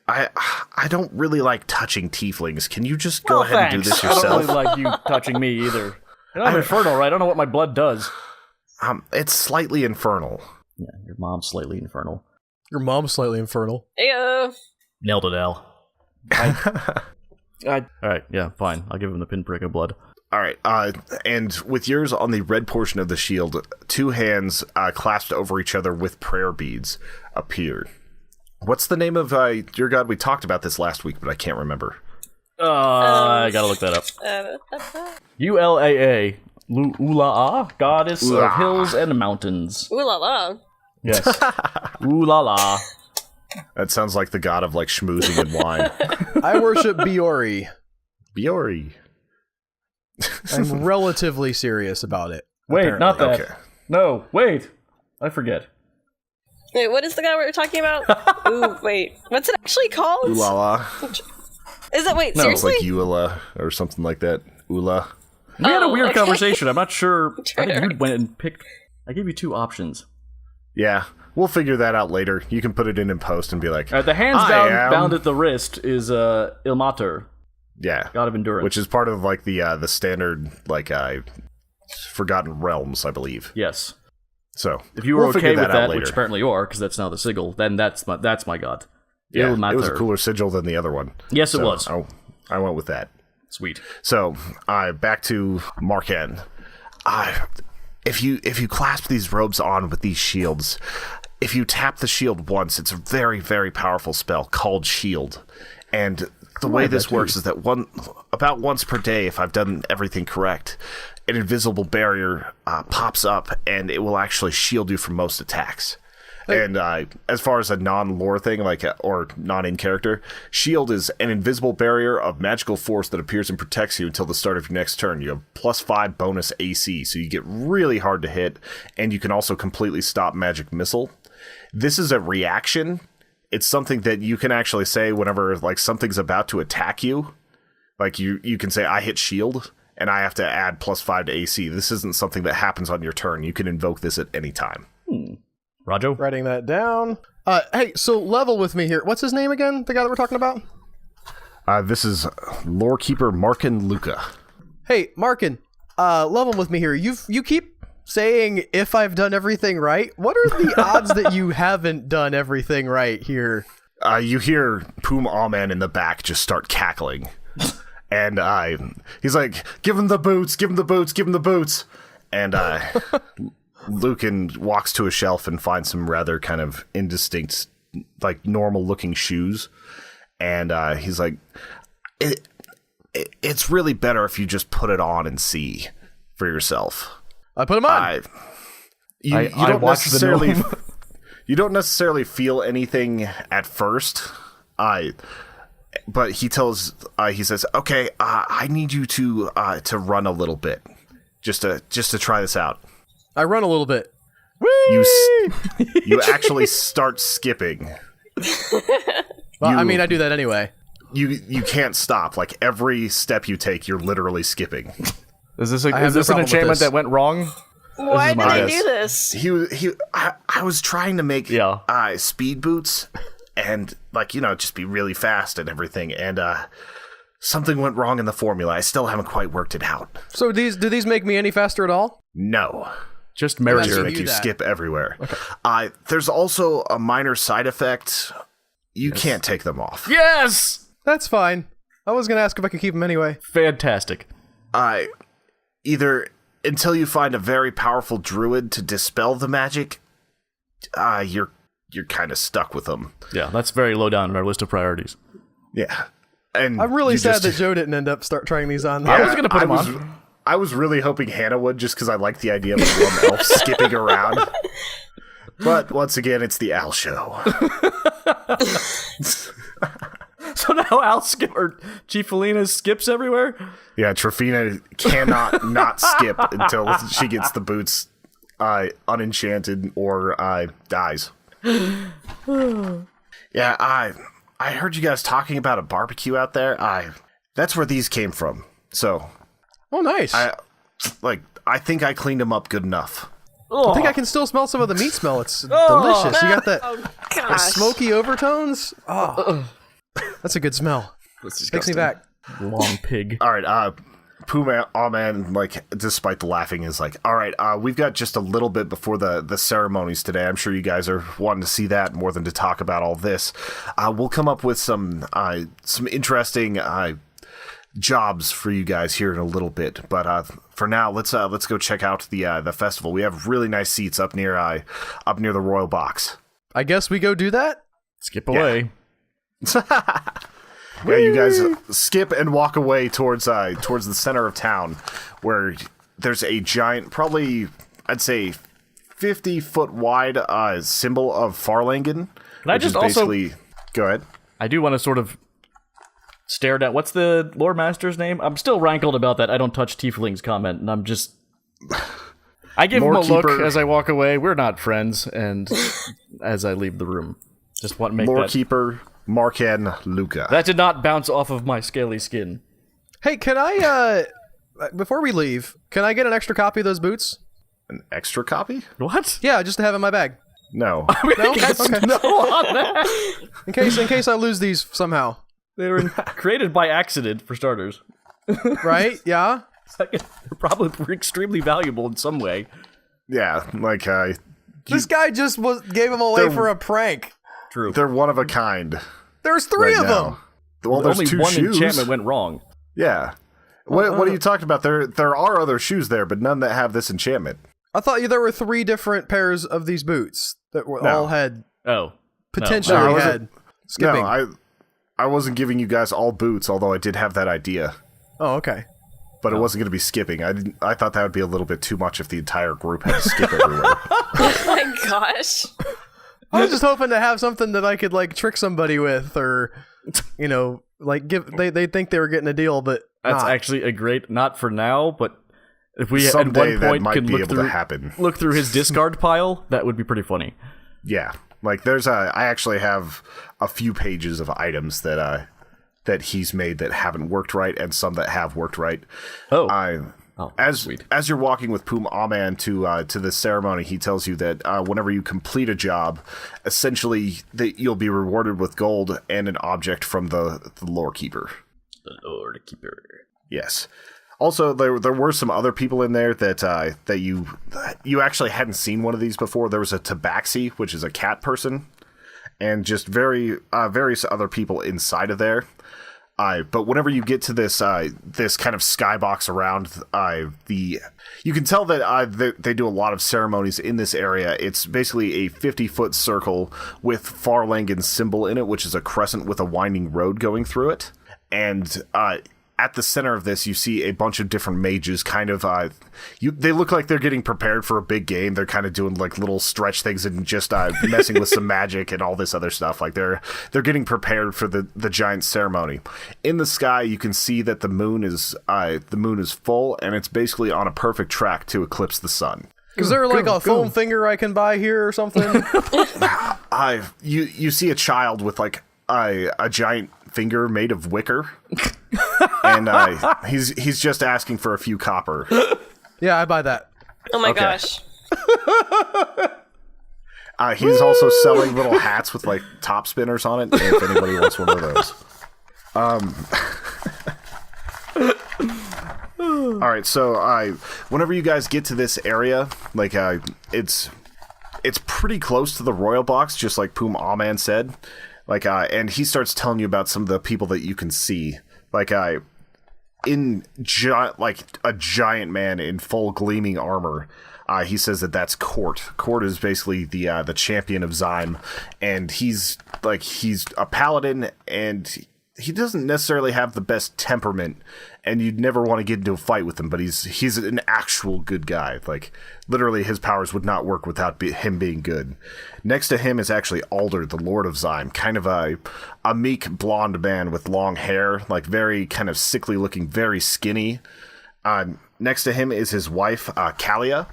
[SPEAKER 2] I don't really like touching tieflings. Can you just go ahead and do this
[SPEAKER 5] I don't
[SPEAKER 2] yourself?
[SPEAKER 5] really like you touching me either. I'm infernal, right? I don't know what my blood does.
[SPEAKER 2] It's slightly infernal.
[SPEAKER 5] Yeah, your mom's slightly infernal.
[SPEAKER 3] Your mom's slightly infernal.
[SPEAKER 4] Ayo.
[SPEAKER 1] Nailed it, Al.
[SPEAKER 5] All right, yeah, fine. I'll give him the pinprick of blood.
[SPEAKER 2] All right, and with yours on the red portion of the shield, 2 hands clasped over each other with prayer beads appear. What's the name of your god? We talked about this last week, but I can't remember.
[SPEAKER 5] I gotta look that up. Ulaa, Ulaa, goddess of hills and mountains.
[SPEAKER 4] Ooh la la.
[SPEAKER 5] Yes. Ulala.
[SPEAKER 2] That sounds like the god of like schmoozing and wine.
[SPEAKER 3] I worship Biori.
[SPEAKER 2] Biori.
[SPEAKER 3] I'm relatively serious about it.
[SPEAKER 5] Wait,
[SPEAKER 3] apparently.
[SPEAKER 5] not that.
[SPEAKER 2] Okay.
[SPEAKER 5] No, wait. I forget.
[SPEAKER 4] Wait, what is the guy we were talking about? Ooh, wait. What's it actually called?
[SPEAKER 2] Ooh la la.
[SPEAKER 4] Is it, wait,
[SPEAKER 2] No, it's
[SPEAKER 4] seriously?
[SPEAKER 2] like Eula or something like that. Ula.
[SPEAKER 5] We had a weird
[SPEAKER 4] okay.
[SPEAKER 5] conversation. I'm not sure. I think
[SPEAKER 4] Sure.
[SPEAKER 5] you went and picked. I gave you 2 options.
[SPEAKER 2] Yeah, we'll figure that out later. You can put it in post and be like,
[SPEAKER 5] All right, the hands bound at the wrist is Ilmater,
[SPEAKER 2] yeah,
[SPEAKER 5] god of endurance.
[SPEAKER 2] which is part of like the standard like Forgotten Realms, I believe.
[SPEAKER 5] yes.
[SPEAKER 2] So
[SPEAKER 5] If you were
[SPEAKER 2] we'll figure
[SPEAKER 5] okay with
[SPEAKER 2] out
[SPEAKER 5] that,
[SPEAKER 2] later.
[SPEAKER 5] which apparently you are, because that's now the sigil, then that's my god.
[SPEAKER 2] Yeah,
[SPEAKER 5] Ilmater.
[SPEAKER 2] it was a cooler sigil than the other one.
[SPEAKER 5] Yes, it
[SPEAKER 2] So
[SPEAKER 5] was.
[SPEAKER 2] I went with that.
[SPEAKER 5] Sweet.
[SPEAKER 2] So, back to Marken. If you clasp these robes on with these shields, if you tap the shield once, it's a very, very powerful spell called Shield. And the way this works is that about once per day, if I've done everything correct, an invisible barrier pops up, and it will actually shield you from most attacks. And as far as a non-lore thing, or non-in-character, shield is an invisible barrier of magical force that appears and protects you until the start of your next turn. You have +5 bonus AC, so you get really hard to hit, and you can also completely stop magic missile. This is a reaction. It's something that you can actually say whenever like something's about to attack you. Like you can say, I hit shield, and I have to add +5 to AC. This isn't something that happens on your turn. You can invoke this at any time.
[SPEAKER 5] Rajo?
[SPEAKER 3] Writing that down. Hey, so level with me here. What's his name again? The guy that we're talking about?
[SPEAKER 2] This is Lorekeeper Marken Luca.
[SPEAKER 3] Hey, Markin, level with me here. You keep saying if I've done everything right. What are the odds that you haven't done everything right here?
[SPEAKER 2] You hear Pume Aman in the back just start cackling. And he's like, give him the boots, give him the boots, give him the boots. And Lucan walks to a shelf and finds some rather kind of indistinct, like normal looking shoes. And he's like, it's really better if you just put it on and see for yourself.
[SPEAKER 3] I put him on.
[SPEAKER 2] You
[SPEAKER 5] I
[SPEAKER 2] don't
[SPEAKER 5] watched the
[SPEAKER 2] necessarily
[SPEAKER 5] gnome.
[SPEAKER 2] you don't necessarily feel anything at first. But he says, okay, I need you to run a little bit, just to try this out.
[SPEAKER 3] I run a little bit.
[SPEAKER 2] You actually start skipping.
[SPEAKER 3] Well, I mean, I do that anyway.
[SPEAKER 2] You can't stop. Like every step you take, you're literally skipping.
[SPEAKER 5] Is this
[SPEAKER 3] have no
[SPEAKER 5] an
[SPEAKER 3] problem with
[SPEAKER 5] enchantment
[SPEAKER 3] this.
[SPEAKER 5] that went wrong?
[SPEAKER 4] Why did I
[SPEAKER 2] guess.
[SPEAKER 4] do this?
[SPEAKER 2] I was trying to make speed boots and just be really fast and everything, and something went wrong in the formula. I still haven't quite worked it out.
[SPEAKER 3] So do these make me any faster at all?
[SPEAKER 2] No.
[SPEAKER 5] Just
[SPEAKER 2] They
[SPEAKER 5] merit
[SPEAKER 2] just
[SPEAKER 3] you
[SPEAKER 2] make you
[SPEAKER 3] that.
[SPEAKER 2] skip everywhere. Okay. There's also a minor side effect. You can't take them off.
[SPEAKER 5] Yes!
[SPEAKER 3] That's fine. I was gonna ask if I could keep them anyway.
[SPEAKER 5] Fantastic.
[SPEAKER 2] Either until you find a very powerful druid to dispel the magic, you're kind of stuck with them.
[SPEAKER 5] Yeah, that's very low down on our list of priorities.
[SPEAKER 2] Yeah. And
[SPEAKER 3] I'm really
[SPEAKER 2] you
[SPEAKER 3] sad
[SPEAKER 2] just-
[SPEAKER 3] that Joe didn't end up trying these on.
[SPEAKER 5] I was gonna put him
[SPEAKER 2] was,
[SPEAKER 5] on.
[SPEAKER 2] I was really hoping Hannah would, just because I like the idea of a little elf skipping around. But once again, it's the Al show.
[SPEAKER 5] So now Al or Chief Felina skips everywhere?
[SPEAKER 2] Yeah, Trifina cannot not skip until she gets the boots unenchanted or dies. Yeah, I heard you guys talking about a barbecue out there. That's where these came from. So,
[SPEAKER 3] Oh, nice.
[SPEAKER 2] I think I cleaned them up good enough.
[SPEAKER 3] I think I can still smell some of the meat smell. It's delicious. You got that
[SPEAKER 4] Gosh.
[SPEAKER 3] smoky overtones? Oh, that's a good smell. Takes me back.
[SPEAKER 5] Long pig.
[SPEAKER 2] All right, Pume Aman, despite the laughing, is like, all right, we've got just a little bit before the ceremonies today. I'm sure you guys are wanting to see that more than to talk about all this. We'll come up with some interesting jobs for you guys here in a little bit, but for now, let's go check out the festival. We have really nice seats up near the royal box.
[SPEAKER 3] I guess we go do that?
[SPEAKER 5] Skip away.
[SPEAKER 2] Yeah, you guys skip and walk away towards the center of town, where there's a giant, probably I'd say 50-foot wide symbol of Farlangen.
[SPEAKER 5] Can I just also
[SPEAKER 2] go ahead?
[SPEAKER 5] I do want to sort of stare down. What's the lore master's name? I'm still rankled about that. I don't touch tieflings comment, and I'm just. I give him a look as I walk away. We're not friends, and as I leave the room, just want to make
[SPEAKER 2] Lore
[SPEAKER 5] that.
[SPEAKER 2] keeper Marken Luca.
[SPEAKER 5] That did not bounce off of my scaly skin.
[SPEAKER 3] Hey, can I, before we leave, can I get an extra copy of those boots?
[SPEAKER 2] An extra copy?
[SPEAKER 5] What?
[SPEAKER 3] Yeah, just to have in my bag.
[SPEAKER 2] No.
[SPEAKER 3] No? Okay.
[SPEAKER 5] No on that.
[SPEAKER 3] In case I lose these somehow.
[SPEAKER 5] They were created by accident, for starters.
[SPEAKER 3] Right? Yeah?
[SPEAKER 5] Second, they're probably extremely valuable in some way.
[SPEAKER 2] Yeah,
[SPEAKER 3] This guy just gave them away for a prank.
[SPEAKER 5] True.
[SPEAKER 2] they're one of a kind.
[SPEAKER 3] There's three
[SPEAKER 2] right
[SPEAKER 3] of
[SPEAKER 2] now.
[SPEAKER 3] them.
[SPEAKER 2] Well, there's
[SPEAKER 5] Only
[SPEAKER 2] two
[SPEAKER 5] one
[SPEAKER 2] shoes.
[SPEAKER 5] enchantment went wrong.
[SPEAKER 2] Yeah. What are you talking about? There are other shoes there, but none that have this enchantment.
[SPEAKER 3] I thought there were 3 different pairs of these boots that were all had
[SPEAKER 5] Oh.
[SPEAKER 3] potentially
[SPEAKER 2] No, I
[SPEAKER 3] had skipping.
[SPEAKER 2] No, I wasn't giving you guys all boots, although I did have that idea.
[SPEAKER 3] Oh, okay.
[SPEAKER 2] But it wasn't going to be skipping. I thought that would be a little bit too much if the entire group had to skip everywhere.
[SPEAKER 4] Oh my gosh.
[SPEAKER 3] I was just hoping to have something that I could trick somebody with, or give. They think they were getting a deal, but
[SPEAKER 5] That's
[SPEAKER 3] not.
[SPEAKER 5] actually a great, not for now, but if we
[SPEAKER 2] Someday
[SPEAKER 5] at one
[SPEAKER 2] that
[SPEAKER 5] point
[SPEAKER 2] might
[SPEAKER 5] can
[SPEAKER 2] be
[SPEAKER 5] look
[SPEAKER 2] able
[SPEAKER 5] through,
[SPEAKER 2] to happen.
[SPEAKER 5] look through his discard pile, that would be pretty funny.
[SPEAKER 2] Yeah, I actually have a few pages of items that he's made that haven't worked right, and some that have worked right. As you're walking with Pume Aman to this ceremony, he tells you that whenever you complete a job, essentially that you'll be rewarded with gold and an object from the lore keeper.
[SPEAKER 5] The Lord Keeper.
[SPEAKER 2] Yes. Also, there were some other people in there that you actually hadn't seen one of these before. There was a tabaxi, which is a cat person, and just various other people inside of there. But whenever you get to this this kind of skybox around you can tell that they do a lot of ceremonies in this area. It's basically a 50-foot circle with Farlangen's symbol in it, which is a crescent with a winding road going through it. And at the center of this, you see a bunch of different mages kind of they look like they're getting prepared for a big game. They're kind of doing little stretch things and just messing with some magic and all this other stuff. They're getting prepared for the giant ceremony. In the sky, you can see that the moon is full, and it's basically on a perfect track to eclipse the sun.
[SPEAKER 3] Is there a foam finger I can buy here or something?
[SPEAKER 2] You see a child with a giant finger made of wicker, and he's just asking for a few copper.
[SPEAKER 3] Yeah, I buy that.
[SPEAKER 4] Oh my
[SPEAKER 2] Okay.
[SPEAKER 4] gosh.
[SPEAKER 2] He's also selling little hats with top spinners on it, if anybody wants one of those. All right, so whenever you guys get to this area, it's pretty close to the royal box, just like Pume Aman said. And he starts telling you about some of the people that you can see. A giant man in full gleaming armor. He says that's Court. Court is basically the champion of Zyme, and he's a paladin, and he doesn't necessarily have the best temperament, and you'd never want to get into a fight with him, but he's an actual good guy. Like, literally, his powers would not work without him being good. Next to him is actually Alder, the Lord of Zyme, kind of a meek blonde man with long hair, like very kind of sickly looking, very skinny. Next to him is his wife, Kalia,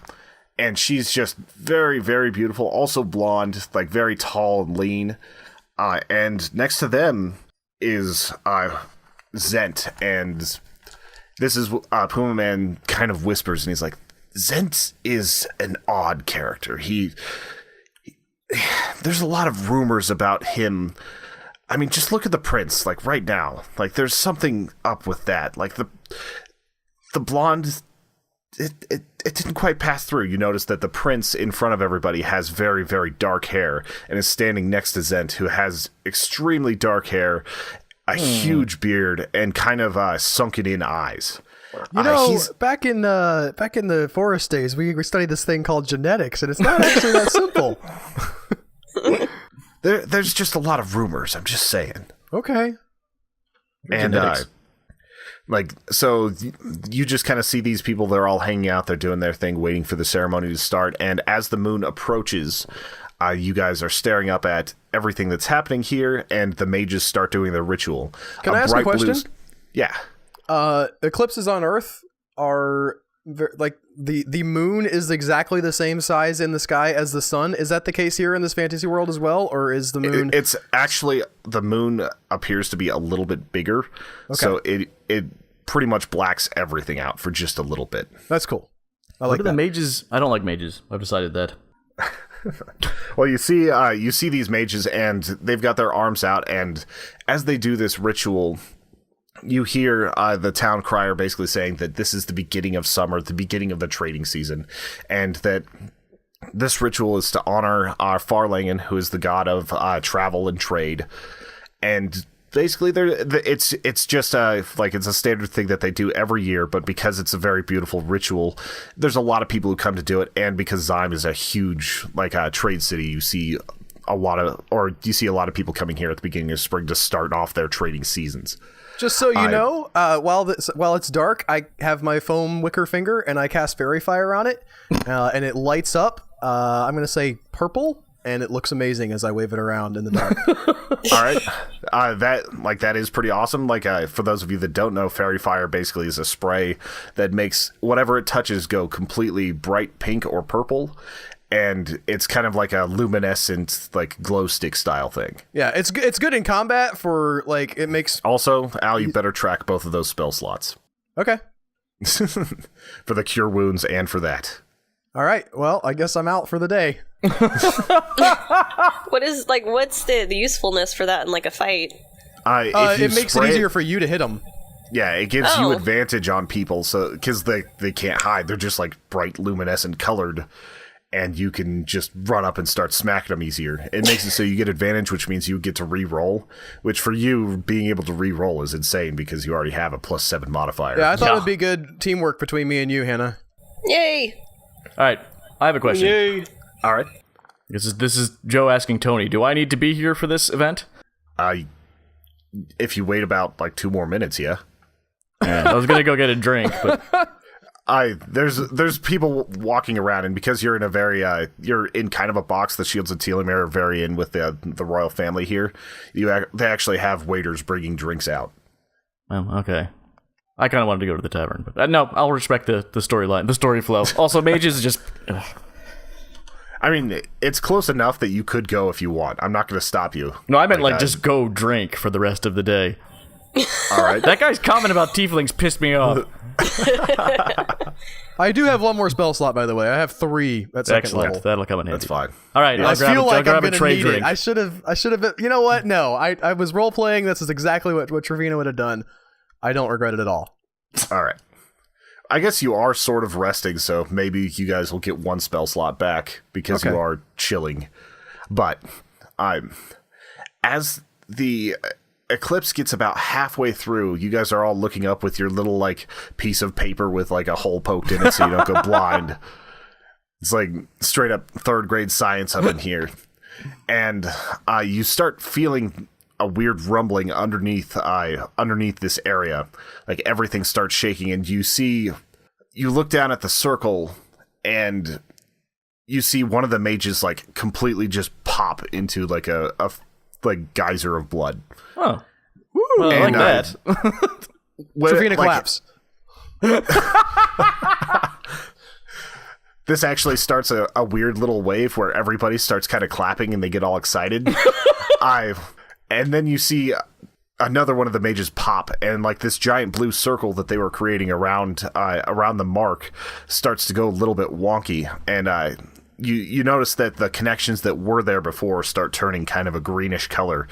[SPEAKER 2] and she's just very, very beautiful, also blonde, like very tall and lean. And next to them is Zent, and this is Pume Aman kind of whispers, and he's like, Zent is an odd character. There's a lot of rumors about him. I mean, just look at the prince, like right now. Like, there's something up with that. Like the blonde, it didn't quite pass through. You notice that the prince in front of everybody has very, very dark hair and is standing next to Zent, who has extremely dark hair, a huge beard, and kind of sunken in eyes.
[SPEAKER 3] You know, back in the forest days, we studied this thing called genetics, and it's not actually that simple.
[SPEAKER 2] There's just a lot of rumors. I'm just saying.
[SPEAKER 3] Okay.
[SPEAKER 2] And so you just kind of see these people. They're all hanging out. They're doing their thing, waiting for the ceremony to start. And as the moon approaches, you guys are staring up at everything that's happening here, and the mages start doing their ritual.
[SPEAKER 3] Can I ask a question?
[SPEAKER 2] Yeah.
[SPEAKER 3] Eclipses on Earth are the moon is exactly the same size in the sky as the sun. Is that the case here in this fantasy world as well, or is the moon?
[SPEAKER 2] It's actually, the moon appears to be a little bit bigger, so it pretty much blacks everything out for just a little bit.
[SPEAKER 3] That's cool.
[SPEAKER 5] What are the mages? I don't like mages. I've decided that.
[SPEAKER 2] Well, you see these mages, and they've got their arms out, and as they do this ritual, you hear the town crier basically saying that this is the beginning of summer, the beginning of the trading season, and that this ritual is to honor Farlangen, who is the god of travel and trade. And basically, it's just it's a standard thing that they do every year, but because it's a very beautiful ritual, there's a lot of people who come to do it, and because Zyme is a huge trade city, you see a lot of people coming here at the beginning of spring to start off their trading seasons.
[SPEAKER 3] Just so you know, while it's dark, I have my foam wicker finger and I cast fairy fire on it, and it lights up. I'm going to say purple, and it looks amazing as I wave it around in the dark.
[SPEAKER 2] All right, that is pretty awesome. For those of you that don't know, fairy fire basically is a spray that makes whatever it touches go completely bright pink or purple. And it's kind of like a luminescent, glow stick style thing.
[SPEAKER 3] Yeah, it's good in combat for it makes.
[SPEAKER 2] Also, Al, you better track both of those spell slots.
[SPEAKER 3] Okay.
[SPEAKER 2] For the cure wounds and for that.
[SPEAKER 3] All right. Well, I guess I'm out for the day.
[SPEAKER 4] What's the usefulness for that in a fight?
[SPEAKER 3] It makes it easier for you to hit them.
[SPEAKER 2] Yeah, it gives you advantage on people, so because they can't hide, they're just bright luminescent colored. And you can just run up and start smacking them easier. It makes it so you get advantage, which means you get to re-roll, which for you, being able to re-roll is insane because you already have a +7 modifier.
[SPEAKER 3] Yeah, I thought it would be good teamwork between me and you, Hannah.
[SPEAKER 4] Yay!
[SPEAKER 5] All right, I have a question.
[SPEAKER 3] Yay!
[SPEAKER 2] All right.
[SPEAKER 5] This is Joe asking Tony, do I need to be here for this event?
[SPEAKER 2] If you wait about 2 more minutes, yeah.
[SPEAKER 5] I was going to go get a drink, but...
[SPEAKER 2] There's people walking around, and because you're in a very you're in kind of a box, the Shields of Telemere are very in with the royal family here. They actually have waiters bringing drinks out.
[SPEAKER 5] Oh, okay. I kind of wanted to go to the tavern, but no, I'll respect the storyline, the story flow. Also, mages is just. Ugh.
[SPEAKER 2] I mean, it's close enough that you could go if you want. I'm not going to stop you.
[SPEAKER 5] No, I meant just go drink for the rest of the day.
[SPEAKER 2] All right.
[SPEAKER 5] That guy's comment about tieflings pissed me off.
[SPEAKER 3] I do have one more spell slot, by the way. I have 3 at second
[SPEAKER 5] Excellent.
[SPEAKER 3] level.
[SPEAKER 5] That'll come in handy.
[SPEAKER 2] That's fine.
[SPEAKER 5] All right,
[SPEAKER 3] I feel like I'm going to need
[SPEAKER 5] drink.
[SPEAKER 3] it. I should have. You know what? No, I was role playing. This is exactly what Trevina would have done. I don't regret it at all.
[SPEAKER 2] All right. I guess you are sort of resting, so maybe you guys will get 1 spell slot back because you are chilling. But as the eclipse gets about halfway through, you guys are all looking up with your little piece of paper with a hole poked in it so you don't go blind. It's straight up 3rd grade science up in here. And you start feeling a weird rumbling underneath this area. Like everything starts shaking, and you look down at the circle, and you see one of the mages like completely just pop into like a like geyser of blood.
[SPEAKER 5] Oh, well,
[SPEAKER 2] and,
[SPEAKER 5] like that.
[SPEAKER 3] Trevina collapse.
[SPEAKER 2] This actually starts a weird little wave where everybody starts kind of clapping and they get all excited. And then you see another one of the mages pop, and like this giant blue circle that they were creating around the mark starts to go a little bit wonky, and you notice that the connections that were there before start turning kind of a greenish color.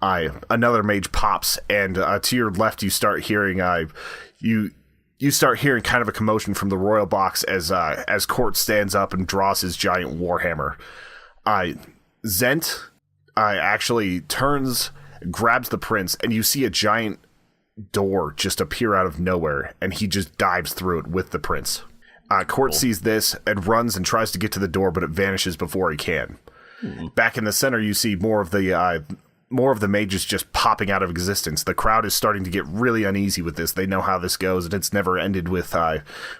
[SPEAKER 2] Another mage pops, and to your left you start hearing you start hearing kind of a commotion from the royal box as Court stands up and draws his giant warhammer. Zent actually turns, grabs the prince, and you see a giant door just appear out of nowhere, and he just dives through it with the prince. Court sees this and runs and tries to get to the door, but it vanishes before he can. Back in the center, you see more of the mages just popping out of existence. The crowd is starting to get really uneasy with this. They know how this goes, and it's never ended with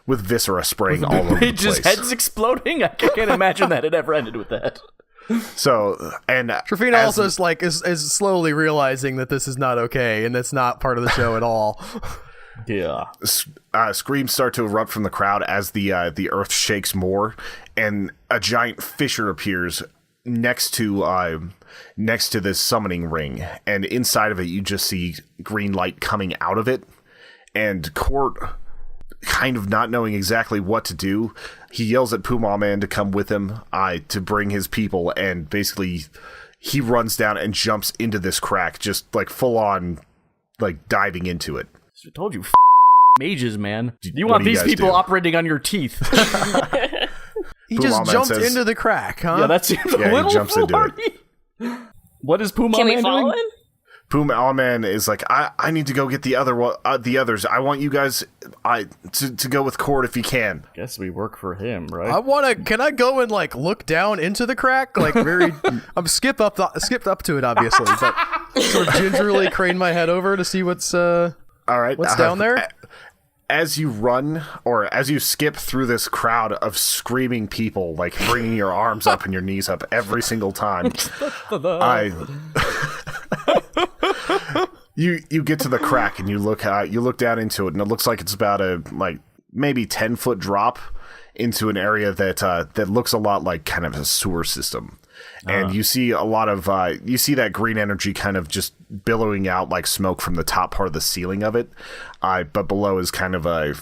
[SPEAKER 2] viscera spraying all over the place.
[SPEAKER 5] Mages' heads exploding? I can't imagine that it ever ended with that.
[SPEAKER 2] So, and
[SPEAKER 3] Trevina also is slowly realizing that this is not okay, and that's not part of the show at all.
[SPEAKER 5] Yeah.
[SPEAKER 2] Screams start to erupt from the crowd as the earth shakes more, and a giant fissure appears next to this summoning ring, and inside of it you just see green light coming out of it. And Court, kind of not knowing exactly what to do, he yells at Pume Aman to come with him to bring his people, and basically he runs down and jumps into this crack, just like full on like diving into it.
[SPEAKER 5] I told you, mages, man. You
[SPEAKER 2] What
[SPEAKER 5] want
[SPEAKER 2] do you
[SPEAKER 5] these
[SPEAKER 2] guys
[SPEAKER 5] people
[SPEAKER 2] do?
[SPEAKER 5] operating on your teeth.
[SPEAKER 3] He
[SPEAKER 2] Pume
[SPEAKER 3] just
[SPEAKER 2] Aman
[SPEAKER 3] jumped
[SPEAKER 2] says-
[SPEAKER 3] into the crack, huh?
[SPEAKER 5] Yeah, that seems a
[SPEAKER 2] Yeah, he
[SPEAKER 5] little
[SPEAKER 2] jumps into it.
[SPEAKER 5] foolhardy. What is Pume
[SPEAKER 4] Can we
[SPEAKER 5] Aman
[SPEAKER 4] follow
[SPEAKER 5] doing?
[SPEAKER 4] him?
[SPEAKER 2] Pume Aman is like, I need to go get the others. I want you guys to go with Court if you can.
[SPEAKER 5] Guess we work for him, right?
[SPEAKER 3] Can I go and like look down into the crack? Like I'm skipped up to it obviously, but sort of gingerly crane my head over to see what's
[SPEAKER 2] All right,
[SPEAKER 3] what's down there.
[SPEAKER 2] As you run, or as you skip through this crowd of screaming people, like bringing your arms up and your knees up every single time, you get to the crack and you look down into it, and it looks like it's about a maybe 10-foot drop into an area that looks a lot like kind of a sewer system. And you see a lot of you see that green energy kind of just billowing out like smoke from the top part of the ceiling of it, but below is kind of a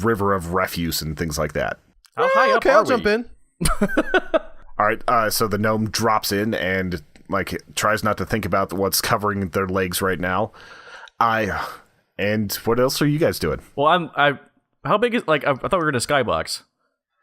[SPEAKER 2] river of refuse and things like that.
[SPEAKER 5] How high up
[SPEAKER 3] Okay,
[SPEAKER 5] are
[SPEAKER 3] I'll
[SPEAKER 5] we?
[SPEAKER 3] jump in.
[SPEAKER 2] All right, so the gnome drops in and like tries not to think about what's covering their legs right now. And what else are you guys doing?
[SPEAKER 5] Well, how big is, like, I thought we were in a skybox.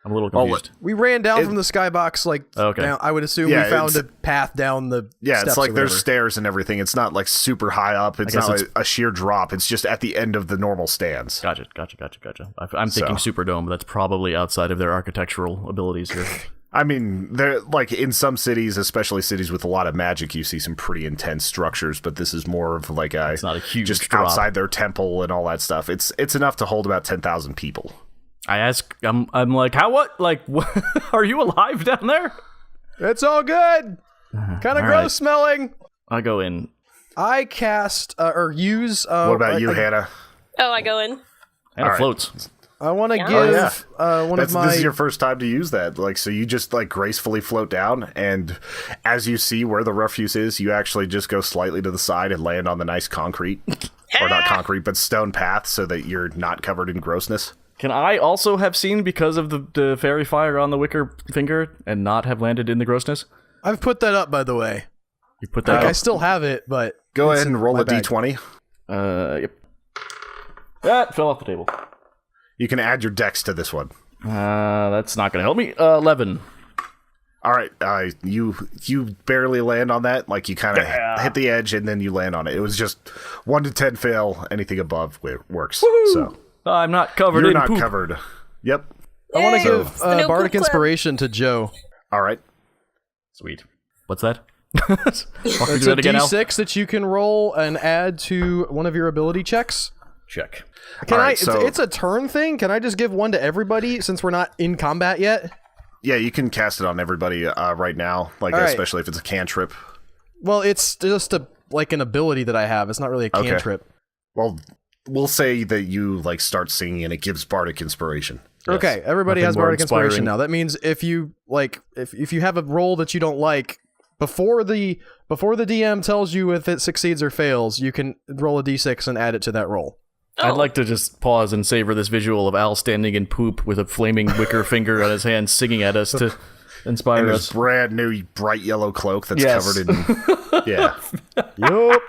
[SPEAKER 5] I'm a little confused.
[SPEAKER 3] We ran down from the skybox, like
[SPEAKER 5] Okay.
[SPEAKER 3] down, I would assume
[SPEAKER 2] Yeah,
[SPEAKER 3] we found
[SPEAKER 2] it's-
[SPEAKER 3] a path down the
[SPEAKER 2] Yeah,
[SPEAKER 3] steps
[SPEAKER 2] it's like
[SPEAKER 3] or
[SPEAKER 2] there's
[SPEAKER 3] whatever.
[SPEAKER 2] stairs and everything. It's not like super high up. It's
[SPEAKER 5] guess
[SPEAKER 2] not
[SPEAKER 5] it's-
[SPEAKER 2] a sheer drop. It's just at the end of the normal stands.
[SPEAKER 5] Gotcha. I'm thinking Superdome, but that's probably outside of their architectural abilities here.
[SPEAKER 2] I mean, they're like in some cities, especially cities with a lot of magic, you see some pretty intense structures, but this is more of like
[SPEAKER 5] It's not a huge
[SPEAKER 2] just
[SPEAKER 5] drop.
[SPEAKER 2] outside their temple and all that stuff. It's enough to hold about 10,000 people.
[SPEAKER 5] I ask, I'm like, what, are you alive down there?
[SPEAKER 3] It's all good. Kind of
[SPEAKER 5] all
[SPEAKER 3] gross
[SPEAKER 5] right.
[SPEAKER 3] smelling.
[SPEAKER 5] I go in.
[SPEAKER 3] I cast or use.
[SPEAKER 2] What about you, Hannah?
[SPEAKER 4] Oh, I go in.
[SPEAKER 5] And
[SPEAKER 2] All
[SPEAKER 5] it
[SPEAKER 2] right.
[SPEAKER 5] floats.
[SPEAKER 3] I want to
[SPEAKER 4] Yeah.
[SPEAKER 3] give
[SPEAKER 4] Oh,
[SPEAKER 3] one of my.
[SPEAKER 2] This is your first time to use that. Like, so you just like gracefully float down, and as you see where the refuse is, you actually just go slightly to the side and land on the nice concrete, or not concrete, but stone path, so that you're not covered in grossness.
[SPEAKER 5] Can I also have seen because of the fairy fire on the wicker finger and not have landed in the grossness?
[SPEAKER 3] I've put that up, by the way.
[SPEAKER 5] You put that
[SPEAKER 3] Like,
[SPEAKER 5] up?
[SPEAKER 3] I still have it, but
[SPEAKER 2] Go
[SPEAKER 3] it's
[SPEAKER 2] ahead
[SPEAKER 3] in
[SPEAKER 2] and roll
[SPEAKER 3] my
[SPEAKER 2] a
[SPEAKER 3] bag.
[SPEAKER 2] d20.
[SPEAKER 5] Yep. That fell off the table.
[SPEAKER 2] You can add your dex to this one.
[SPEAKER 5] That's not going to help me. 11.
[SPEAKER 2] All right, you barely land on that. Like you kind of hit the edge and then you land on it. It was just 1 to 10 fail. Anything above works. So
[SPEAKER 5] I'm not covered
[SPEAKER 2] you're
[SPEAKER 5] in
[SPEAKER 2] not
[SPEAKER 5] poop.
[SPEAKER 2] covered. Yep.
[SPEAKER 3] I want to
[SPEAKER 4] Yay,
[SPEAKER 3] give
[SPEAKER 4] it's the no
[SPEAKER 3] Bardic
[SPEAKER 4] poop club.
[SPEAKER 3] Inspiration to Joe.
[SPEAKER 2] All right.
[SPEAKER 5] Sweet. What's that?
[SPEAKER 3] It's a D6 that you can roll and add to one of your ability checks.
[SPEAKER 5] Check.
[SPEAKER 3] Can
[SPEAKER 2] right,
[SPEAKER 3] it's a turn thing. Can I just give one to everybody since we're not in combat yet?
[SPEAKER 2] Yeah, you can cast it on everybody right now, like especially if it's a cantrip.
[SPEAKER 3] Well, it's just an ability that I have. It's not really a cantrip.
[SPEAKER 2] Well, we'll say that you like start singing and it gives bardic inspiration.
[SPEAKER 3] Yes. Okay, everybody
[SPEAKER 5] Nothing
[SPEAKER 3] has
[SPEAKER 5] more
[SPEAKER 3] bardic inspiration
[SPEAKER 5] inspiring.
[SPEAKER 3] now. That means if you if you have a roll that you don't like before the DM tells you if it succeeds or fails, you can roll a d6 and add it to that roll.
[SPEAKER 4] Oh.
[SPEAKER 5] I'd like to just pause and savor this visual of Al standing in poop with a flaming wicker finger on his hand, singing at us to inspire
[SPEAKER 2] And
[SPEAKER 5] us.
[SPEAKER 2] this brand new bright yellow cloak that's
[SPEAKER 5] Yes.
[SPEAKER 2] covered in yeah.
[SPEAKER 3] Yup.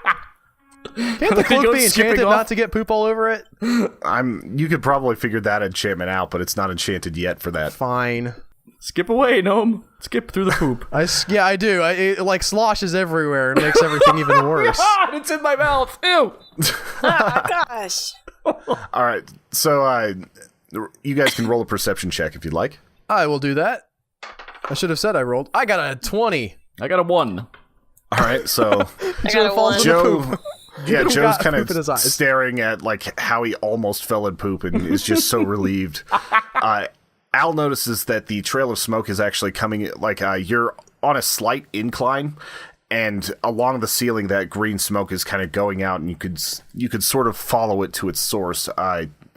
[SPEAKER 3] Can't the cloak
[SPEAKER 5] goes
[SPEAKER 3] be
[SPEAKER 5] skipping
[SPEAKER 3] enchanted
[SPEAKER 5] off.
[SPEAKER 3] not to get poop all over it?
[SPEAKER 2] You could probably figure that enchantment out, but it's not enchanted yet for that.
[SPEAKER 3] Fine.
[SPEAKER 5] Skip away, gnome. Skip through the poop.
[SPEAKER 3] I do. It like sloshes everywhere and makes everything even worse.
[SPEAKER 5] God, it's in my mouth. Ew.
[SPEAKER 4] Oh, gosh.
[SPEAKER 2] All right, so you guys can roll a perception check if you'd like.
[SPEAKER 3] I will do that. I should have said I rolled. I got a 20.
[SPEAKER 5] I got a 1.
[SPEAKER 2] All right, so
[SPEAKER 4] I got a
[SPEAKER 3] falls
[SPEAKER 4] 1.
[SPEAKER 2] Joe, yeah, Joe's
[SPEAKER 3] got
[SPEAKER 2] kind
[SPEAKER 3] poop in his
[SPEAKER 2] of
[SPEAKER 3] eyes.
[SPEAKER 2] staring at like how he almost fell in poop and is just so relieved. Al notices that the trail of smoke is actually coming. Like you're on a slight incline, and along the ceiling, that green smoke is kind of going out, and you could sort of follow it to its source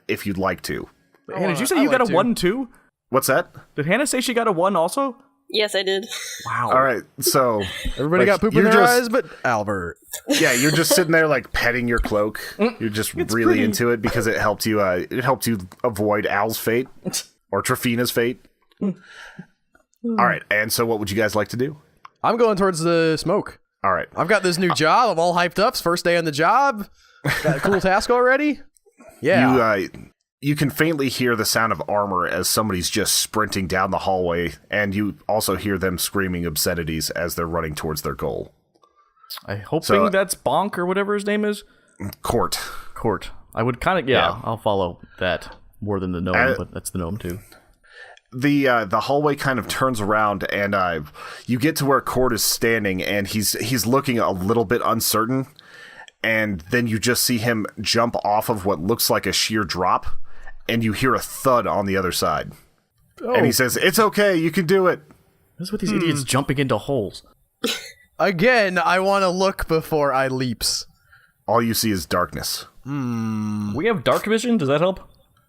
[SPEAKER 2] if you'd like to.
[SPEAKER 5] Hannah, did you say you got a 1 too?
[SPEAKER 2] What's that?
[SPEAKER 5] Did Hannah say she got a 1 also?
[SPEAKER 4] Yes, I did.
[SPEAKER 5] Wow.
[SPEAKER 2] All right, so
[SPEAKER 3] Everybody got poop in their eyes, but Albert.
[SPEAKER 2] Yeah, you're just sitting there like petting your cloak. You're just really
[SPEAKER 5] pretty.
[SPEAKER 2] into it because it helped you. It helped you avoid Al's fate or Trafina's fate. All right, and so what would you guys like to do?
[SPEAKER 3] I'm going towards the smoke.
[SPEAKER 2] All right,
[SPEAKER 3] I've got this new job. I'm all hyped up. It's first day on the job. Got a cool task already. Yeah.
[SPEAKER 2] you can faintly hear the sound of armor as somebody's just sprinting down the hallway, and you also hear them screaming obscenities as they're running towards their goal.
[SPEAKER 5] I'm hoping that's Bonk or whatever his name is.
[SPEAKER 2] Court.
[SPEAKER 5] I would kind of, yeah, I'll follow that more than the gnome, but that's the gnome too.
[SPEAKER 2] The hallway kind of turns around, and you get to where Court is standing, and he's looking a little bit uncertain, and then you just see him jump off of what looks like a sheer drop, and you hear a thud on the other side. Oh. And he says, "It's okay, you can do it."
[SPEAKER 5] What's with these idiots jumping into holes?
[SPEAKER 3] Again, I want to look before I leaps.
[SPEAKER 2] All you see is darkness.
[SPEAKER 5] We have dark vision. Does that help?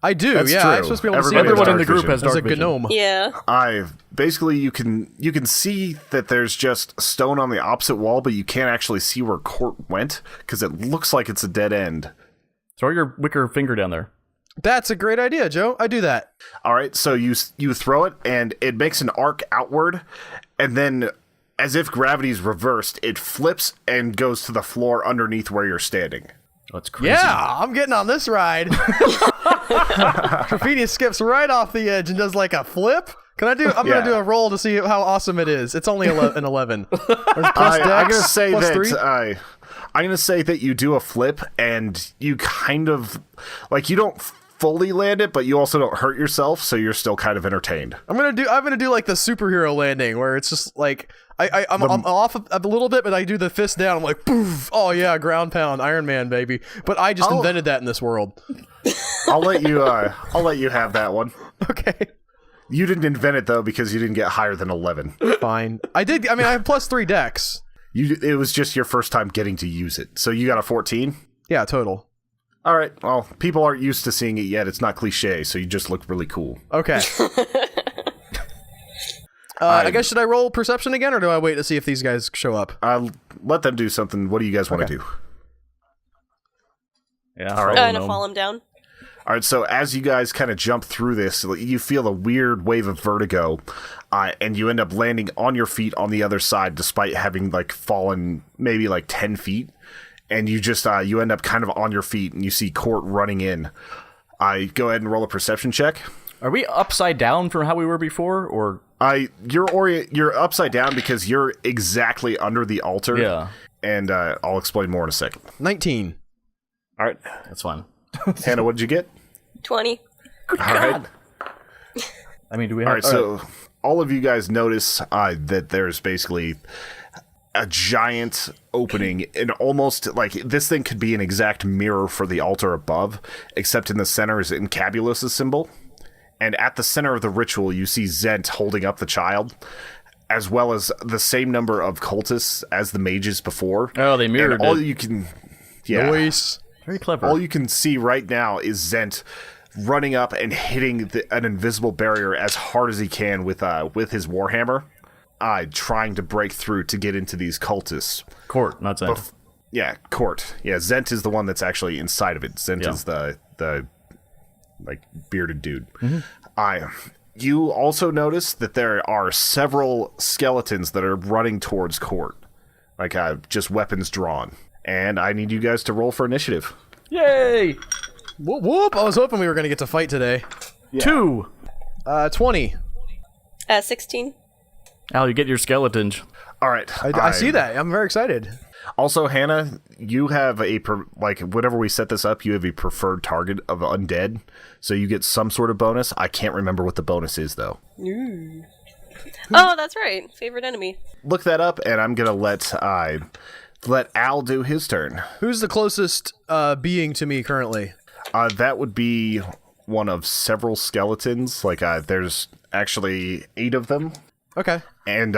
[SPEAKER 3] I do,
[SPEAKER 2] That's
[SPEAKER 3] yeah.
[SPEAKER 2] true.
[SPEAKER 3] I'm supposed to be able to see
[SPEAKER 2] Everybody has
[SPEAKER 5] Everyone in
[SPEAKER 2] dark
[SPEAKER 5] the group
[SPEAKER 2] vision.
[SPEAKER 5] has
[SPEAKER 3] as
[SPEAKER 5] dark
[SPEAKER 3] a
[SPEAKER 5] vision.
[SPEAKER 3] gnome.
[SPEAKER 4] Yeah.
[SPEAKER 2] Basically you can see that there's just stone on the opposite wall, but you can't actually see where Court went because it looks like it's a dead end.
[SPEAKER 5] Throw your wicker finger down there.
[SPEAKER 3] That's a great idea, Joe. I do that.
[SPEAKER 2] All right, so you throw it, and it makes an arc outward, and then, as if gravity's reversed, it flips and goes to the floor underneath where you're standing.
[SPEAKER 5] That's crazy.
[SPEAKER 3] Yeah, I'm getting on this ride. Graffiti skips right off the edge and does like a flip. I'm gonna do a roll to see how awesome it is. It's only an 11.
[SPEAKER 2] I'm gonna say
[SPEAKER 3] plus
[SPEAKER 2] that
[SPEAKER 3] 3.
[SPEAKER 2] I'm gonna say that you do a flip, and you kind of like you don't fully land it, but you also don't hurt yourself, so you're still kind of entertained.
[SPEAKER 3] I'm gonna do like the superhero landing where it's just like I'm off a little bit, but I do the fist down. I'm like, poof! Oh yeah, ground pound, Iron Man, baby. But I just invented that in this world.
[SPEAKER 2] I'll let you have that one.
[SPEAKER 3] Okay,
[SPEAKER 2] You didn't invent it though because you didn't get higher than 11.
[SPEAKER 3] fine. I did. I mean, I have plus 3 dex.
[SPEAKER 2] It was just your first time getting to use it, so you got a 14.
[SPEAKER 3] Yeah, total.
[SPEAKER 2] All right. Well, people aren't used to seeing it yet. It's not cliche, so you just look really cool.
[SPEAKER 3] Okay. I guess should I roll perception again, or do I wait to see if these guys show up?
[SPEAKER 2] Let them do something. What do you guys want to do?
[SPEAKER 5] Yeah.
[SPEAKER 2] All right.
[SPEAKER 4] I'm gonna fall him down.
[SPEAKER 2] All right, so as you guys kind of jump through this, you feel a weird wave of vertigo, and you end up landing on your feet on the other side, despite having like fallen maybe like 10 feet, and you just you end up kind of on your feet, and you see Court running in. Go ahead and roll a perception check.
[SPEAKER 5] Are we upside down from how we were before, or?
[SPEAKER 2] You're upside down because you're exactly under the altar.
[SPEAKER 5] Yeah.
[SPEAKER 2] And I'll explain more in a second.
[SPEAKER 3] 19.
[SPEAKER 2] All right,
[SPEAKER 5] That's fine.
[SPEAKER 2] Hannah, what did you get?
[SPEAKER 4] 20.
[SPEAKER 2] All right.
[SPEAKER 5] I mean, do we have?
[SPEAKER 2] All right, so all of you guys notice that there's basically a giant opening, and almost like this thing could be an exact mirror for the altar above, except in the center is Encabulus's symbol. And at the center of the ritual, you see Zent holding up the child, as well as the same number of cultists as the mages before.
[SPEAKER 5] Oh, they mirrored
[SPEAKER 2] and all
[SPEAKER 5] it.
[SPEAKER 2] you can, yeah,
[SPEAKER 3] Noise.
[SPEAKER 5] Very clever.
[SPEAKER 2] all you can see right now is Zent running up and hitting an invisible barrier as hard as he can with his warhammer, trying to break through to get into these cultists.
[SPEAKER 5] Court, not Zent.
[SPEAKER 2] Yeah, Court. Yeah, Zent is the one that's actually inside of it. Zent
[SPEAKER 5] Yeah.
[SPEAKER 2] is the like bearded dude. You also notice that there are several skeletons that are running towards Court, like just weapons drawn. And I need you guys to roll for initiative.
[SPEAKER 5] Yay!
[SPEAKER 3] Whoop, whoop. I was hoping we were going to get to fight today.
[SPEAKER 2] Yeah.
[SPEAKER 5] 2.
[SPEAKER 3] 20.
[SPEAKER 4] 16.
[SPEAKER 5] Al, you get your skeletons.
[SPEAKER 2] All right.
[SPEAKER 3] I see that. I'm very excited.
[SPEAKER 2] Also, Hannah, you have whenever we set this up, you have a preferred target of undead, so you get some sort of bonus. I can't remember what the bonus is, though.
[SPEAKER 4] Oh, that's right. Favorite enemy.
[SPEAKER 2] Look that up, and I'm gonna let Al do his turn.
[SPEAKER 3] Who's the closest being to me currently?
[SPEAKER 2] That would be one of several skeletons. There's actually 8 of them,
[SPEAKER 3] Okay.
[SPEAKER 2] and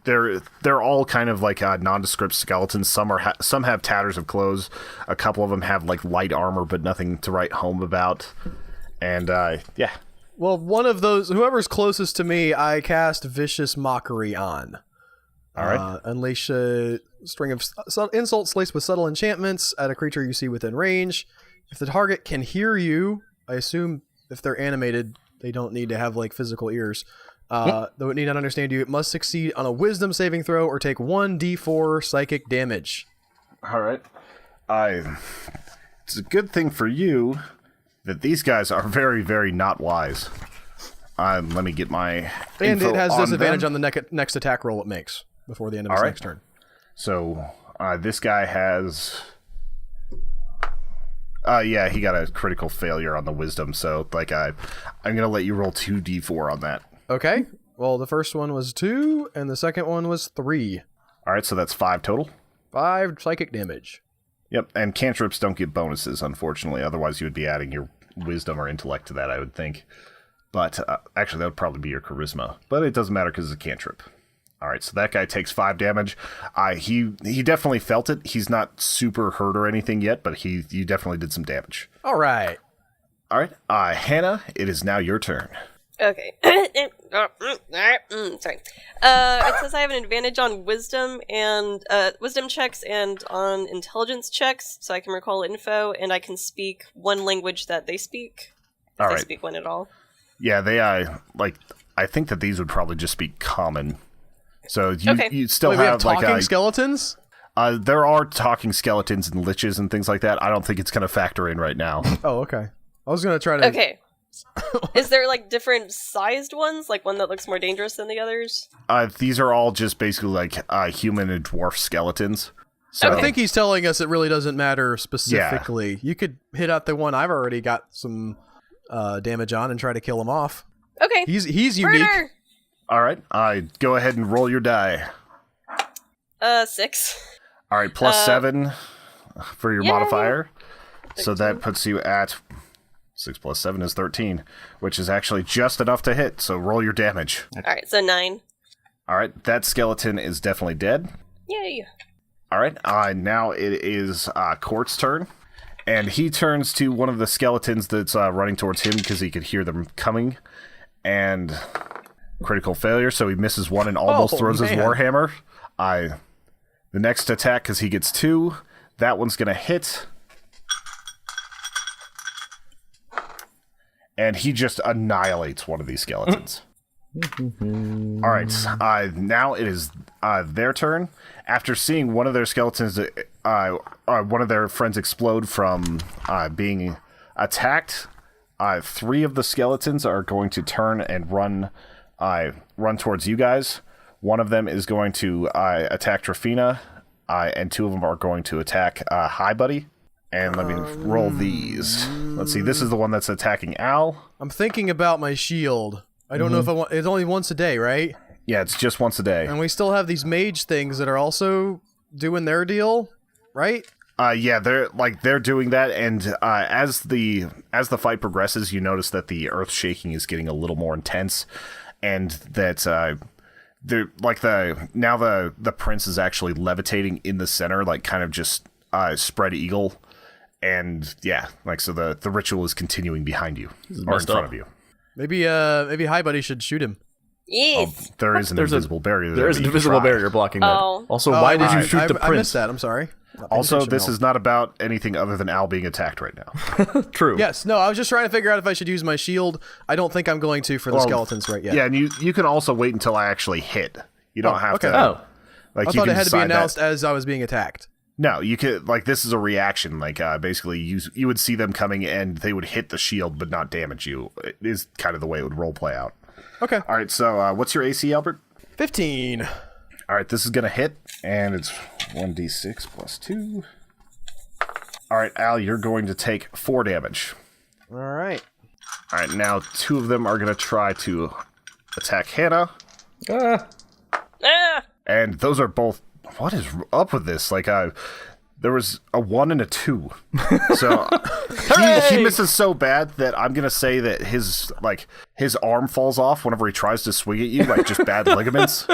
[SPEAKER 2] they're all kind of like nondescript skeletons. Some have tatters of clothes. A couple of them have like light armor, but nothing to write home about. And yeah.
[SPEAKER 3] Well, one of those, whoever's closest to me, I cast Vicious Mockery on.
[SPEAKER 2] All right.
[SPEAKER 3] Unleash a string of insults laced with subtle enchantments at a creature you see within range. If the target can hear you, I assume if they're animated, they don't need to have like physical ears. Though it need not understand you, it must succeed on a wisdom saving throw or take 1d4 psychic damage.
[SPEAKER 2] All right. It's a good thing for you that these guys are very, very not wise. Let me get my
[SPEAKER 3] And
[SPEAKER 2] info
[SPEAKER 3] it has
[SPEAKER 2] on
[SPEAKER 3] disadvantage
[SPEAKER 2] them.
[SPEAKER 3] on the next attack roll it makes before the end of its
[SPEAKER 2] All right.
[SPEAKER 3] next turn.
[SPEAKER 2] So this guy has... yeah, he got a critical failure on the wisdom, so I'm going to let you roll 2d4 on that.
[SPEAKER 3] Okay. Well, the first one was 2, and the second one was 3.
[SPEAKER 2] All right, so that's 5 total.
[SPEAKER 3] 5 psychic damage.
[SPEAKER 2] Yep, and cantrips don't get bonuses, unfortunately. Otherwise, you would be adding your wisdom or intellect to that, I would think. But actually, that would probably be your charisma. But it doesn't matter because it's a cantrip. All right, so that guy takes 5 damage. He definitely felt it. He's not super hurt or anything yet, but you definitely did some damage.
[SPEAKER 3] All right.
[SPEAKER 2] All right, Hannah, it is now your turn.
[SPEAKER 4] Okay. Sorry. It says I have an advantage on wisdom checks and on intelligence checks, so I can recall info and I can speak one language that they speak. If
[SPEAKER 2] All
[SPEAKER 4] they
[SPEAKER 2] right.
[SPEAKER 4] speak one at all.
[SPEAKER 2] Yeah, they I think that these would probably just be common. So
[SPEAKER 4] Okay.
[SPEAKER 2] you still
[SPEAKER 3] Wait, we have
[SPEAKER 2] have like
[SPEAKER 3] talking skeletons?
[SPEAKER 2] there are talking skeletons and liches and things like that. I don't think it's going to factor in right now.
[SPEAKER 3] Oh, okay. I was going to try to...
[SPEAKER 4] Okay. Is there like different sized ones? Like one that looks more dangerous than the others?
[SPEAKER 2] These are all just basically like human and dwarf skeletons. So
[SPEAKER 3] I think he's telling us it really doesn't matter specifically. You could hit out the one I've already got some damage on and try to kill him off.
[SPEAKER 4] Okay.
[SPEAKER 3] He's unique.
[SPEAKER 4] Murder!
[SPEAKER 2] all right, go ahead and roll your die.
[SPEAKER 4] 6.
[SPEAKER 2] All right, plus 7 for your
[SPEAKER 4] Yay!
[SPEAKER 2] modifier. So that puts you at 6 plus 7 is 13, which is actually just enough to hit. So roll your damage.
[SPEAKER 4] Alright, so 9.
[SPEAKER 2] All right, that skeleton is definitely dead.
[SPEAKER 4] Yay.
[SPEAKER 2] All right, now it is Court's turn. And he turns to one of the skeletons that's running towards him because he could hear them coming. And critical failure, so he misses one and almost throws his warhammer. The next attack, because he gets 2, that one's going to hit. And he just annihilates one of these skeletons. All right, now it is their turn. After seeing one of their skeletons, one of their friends explode from being attacked, 3 of the skeletons are going to turn and run towards you guys. One of them is going to attack Trafina, and 2 of them are going to attack Hi Buddy. And let me roll these. Let's see, this is the one that's attacking Al.
[SPEAKER 3] I'm thinking about my shield. I don't know if I want... It's only once a day, right?
[SPEAKER 2] Yeah, it's just once a day.
[SPEAKER 3] And we still have these mage things that are also doing their deal, right?
[SPEAKER 2] Yeah, they're doing that, and as the fight progresses, you notice that the earth shaking is getting a little more intense, and that the prince is actually levitating in the center, like kind of just spread eagle, and yeah, like so the ritual is continuing behind you or in front of you.
[SPEAKER 3] Maybe Hi Buddy should shoot him.
[SPEAKER 4] Yes.
[SPEAKER 2] There is an invisible barrier.
[SPEAKER 5] There is an invisible barrier blocking that.
[SPEAKER 4] Oh.
[SPEAKER 5] Also, why did you shoot the prince?
[SPEAKER 3] I missed that. I'm sorry.
[SPEAKER 2] Also, this is not about anything other than Al being attacked right now.
[SPEAKER 5] True.
[SPEAKER 3] Yes. No, I was just trying to figure out if I should use my shield. I don't think I'm going to for the skeletons right yet.
[SPEAKER 2] Yeah, and you can also wait until I actually hit. You don't have to.
[SPEAKER 5] Oh.
[SPEAKER 2] Like
[SPEAKER 3] I
[SPEAKER 2] you
[SPEAKER 3] thought
[SPEAKER 2] can
[SPEAKER 3] it had to be
[SPEAKER 2] decide
[SPEAKER 3] announced
[SPEAKER 2] that.
[SPEAKER 3] as I was being attacked.
[SPEAKER 2] No, you could like this is a reaction. Like basically, you would see them coming and they would hit the shield but not damage you. It is kind of the way it would role play out.
[SPEAKER 3] Okay.
[SPEAKER 2] All right, so what's your AC, Albert?
[SPEAKER 3] 15.
[SPEAKER 2] All right, this is gonna hit, and it's 1d6 plus 2. All right, Al, you're going to take 4 damage.
[SPEAKER 3] All right.
[SPEAKER 2] All right, now 2 of them are gonna try to attack Hannah,
[SPEAKER 4] Ah!
[SPEAKER 2] and those are both. What is up with this? Like, there was a 1 and a 2, so he misses so bad that I'm gonna say that his arm falls off whenever he tries to swing at you, like just bad ligaments.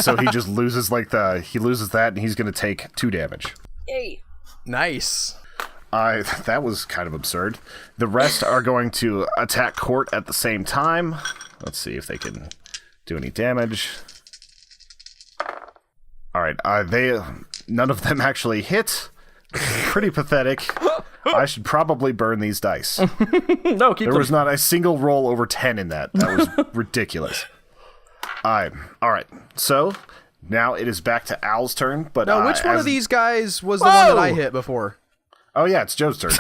[SPEAKER 2] So he just loses that, and he's gonna take 2 damage.
[SPEAKER 4] Yay.
[SPEAKER 3] Nice.
[SPEAKER 2] That was kind of absurd. The rest are going to attack Court at the same time. Let's see if they can do any damage. All right, none of them actually hit. Pretty pathetic. I should probably burn these dice.
[SPEAKER 5] No, keep
[SPEAKER 2] There
[SPEAKER 5] them.
[SPEAKER 2] was not a single roll over 10 in that. That was ridiculous. All right, so now it is back to Al's turn. But
[SPEAKER 3] Now, which one of these guys was the one that I hit before?
[SPEAKER 2] Oh yeah, it's Joe's turn.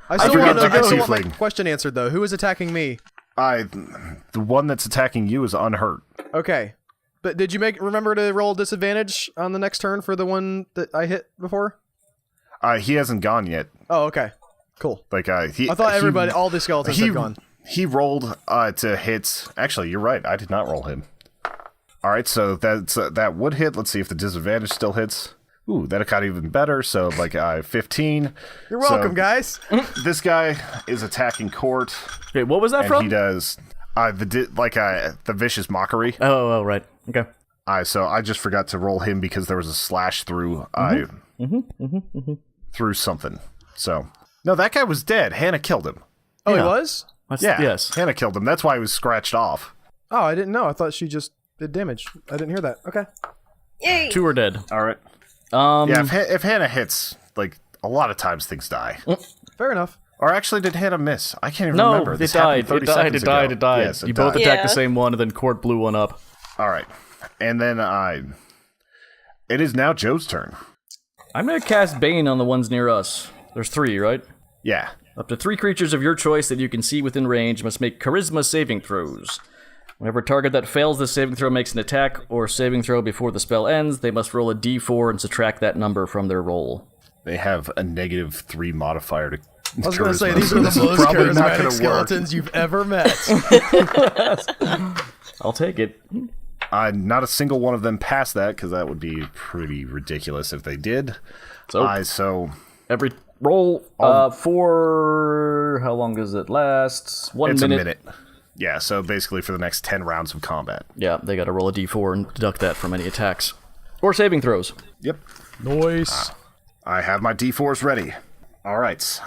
[SPEAKER 3] I still
[SPEAKER 2] forgot
[SPEAKER 3] want
[SPEAKER 2] to
[SPEAKER 3] to want my
[SPEAKER 2] tiefling.
[SPEAKER 3] question answered, though. Who is attacking me?
[SPEAKER 2] The one that's attacking you is unhurt.
[SPEAKER 3] Okay. But did you remember to roll disadvantage on the next turn for the one that I hit before?
[SPEAKER 2] He hasn't gone yet.
[SPEAKER 3] Oh, okay. Cool.
[SPEAKER 2] Like
[SPEAKER 3] I thought all the skeletons had gone.
[SPEAKER 2] He rolled to hit. Actually, you're right. I did not roll him. All right, so that would hit. Let's see if the disadvantage still hits. Ooh, that got even better. So like 15.
[SPEAKER 3] You're welcome,
[SPEAKER 2] So
[SPEAKER 3] guys.
[SPEAKER 2] This guy is attacking Court,
[SPEAKER 5] Wait, what was that
[SPEAKER 2] and
[SPEAKER 5] from?
[SPEAKER 2] he does the vicious mockery.
[SPEAKER 5] Oh, right. Okay.
[SPEAKER 2] So I just forgot to roll him because there was a slash through through something. So no, that guy was dead. Hannah killed him.
[SPEAKER 3] Oh,
[SPEAKER 5] Yeah.
[SPEAKER 3] he was?
[SPEAKER 2] Yeah,
[SPEAKER 5] Yes.
[SPEAKER 2] Hannah killed him. That's why he was scratched off.
[SPEAKER 3] Oh, I didn't know. I thought she just did damage. I didn't hear that. Okay.
[SPEAKER 4] Yay.
[SPEAKER 5] 2 are dead.
[SPEAKER 2] All right. Yeah, if Hannah hits, like a lot of times things die.
[SPEAKER 3] Fair enough.
[SPEAKER 2] Or actually, did Hannah miss? I can't even
[SPEAKER 5] No,
[SPEAKER 2] remember.
[SPEAKER 5] it
[SPEAKER 2] This happened
[SPEAKER 5] died.
[SPEAKER 2] 30 seconds ago.
[SPEAKER 5] It died.
[SPEAKER 2] Yes, it
[SPEAKER 5] You both
[SPEAKER 2] died.
[SPEAKER 5] attacked
[SPEAKER 4] Yeah.
[SPEAKER 5] the same one, and then Court blew one up.
[SPEAKER 2] All right, and then it is now Joe's turn.
[SPEAKER 5] I'm going to cast Bane on the ones near us. There's 3, right?
[SPEAKER 2] Yeah.
[SPEAKER 5] Up to 3 creatures of your choice that you can see within range must make charisma saving throws. Whenever a target that fails this saving throw makes an attack or saving throw before the spell ends, they must roll a d4 and subtract that number from their roll.
[SPEAKER 2] They have a -3 modifier to.
[SPEAKER 3] I was going to say,
[SPEAKER 2] charisma,
[SPEAKER 3] these
[SPEAKER 2] so
[SPEAKER 3] are the
[SPEAKER 2] this is
[SPEAKER 3] most
[SPEAKER 2] probably not gonna
[SPEAKER 3] charismatic
[SPEAKER 2] work.
[SPEAKER 3] skeletons you've ever met.
[SPEAKER 5] I'll take it.
[SPEAKER 2] Not a single one of them passed that because that would be pretty ridiculous if they did.
[SPEAKER 5] So,
[SPEAKER 2] So
[SPEAKER 5] every roll for... How long does it last? 1
[SPEAKER 2] it's
[SPEAKER 5] minute.
[SPEAKER 2] a minute. Yeah, so basically for the next 10 rounds of combat.
[SPEAKER 5] Yeah, they got to roll a d4 and deduct that from any attacks. Or saving throws.
[SPEAKER 2] Yep.
[SPEAKER 3] Nice.
[SPEAKER 2] I have my D4s ready. All right.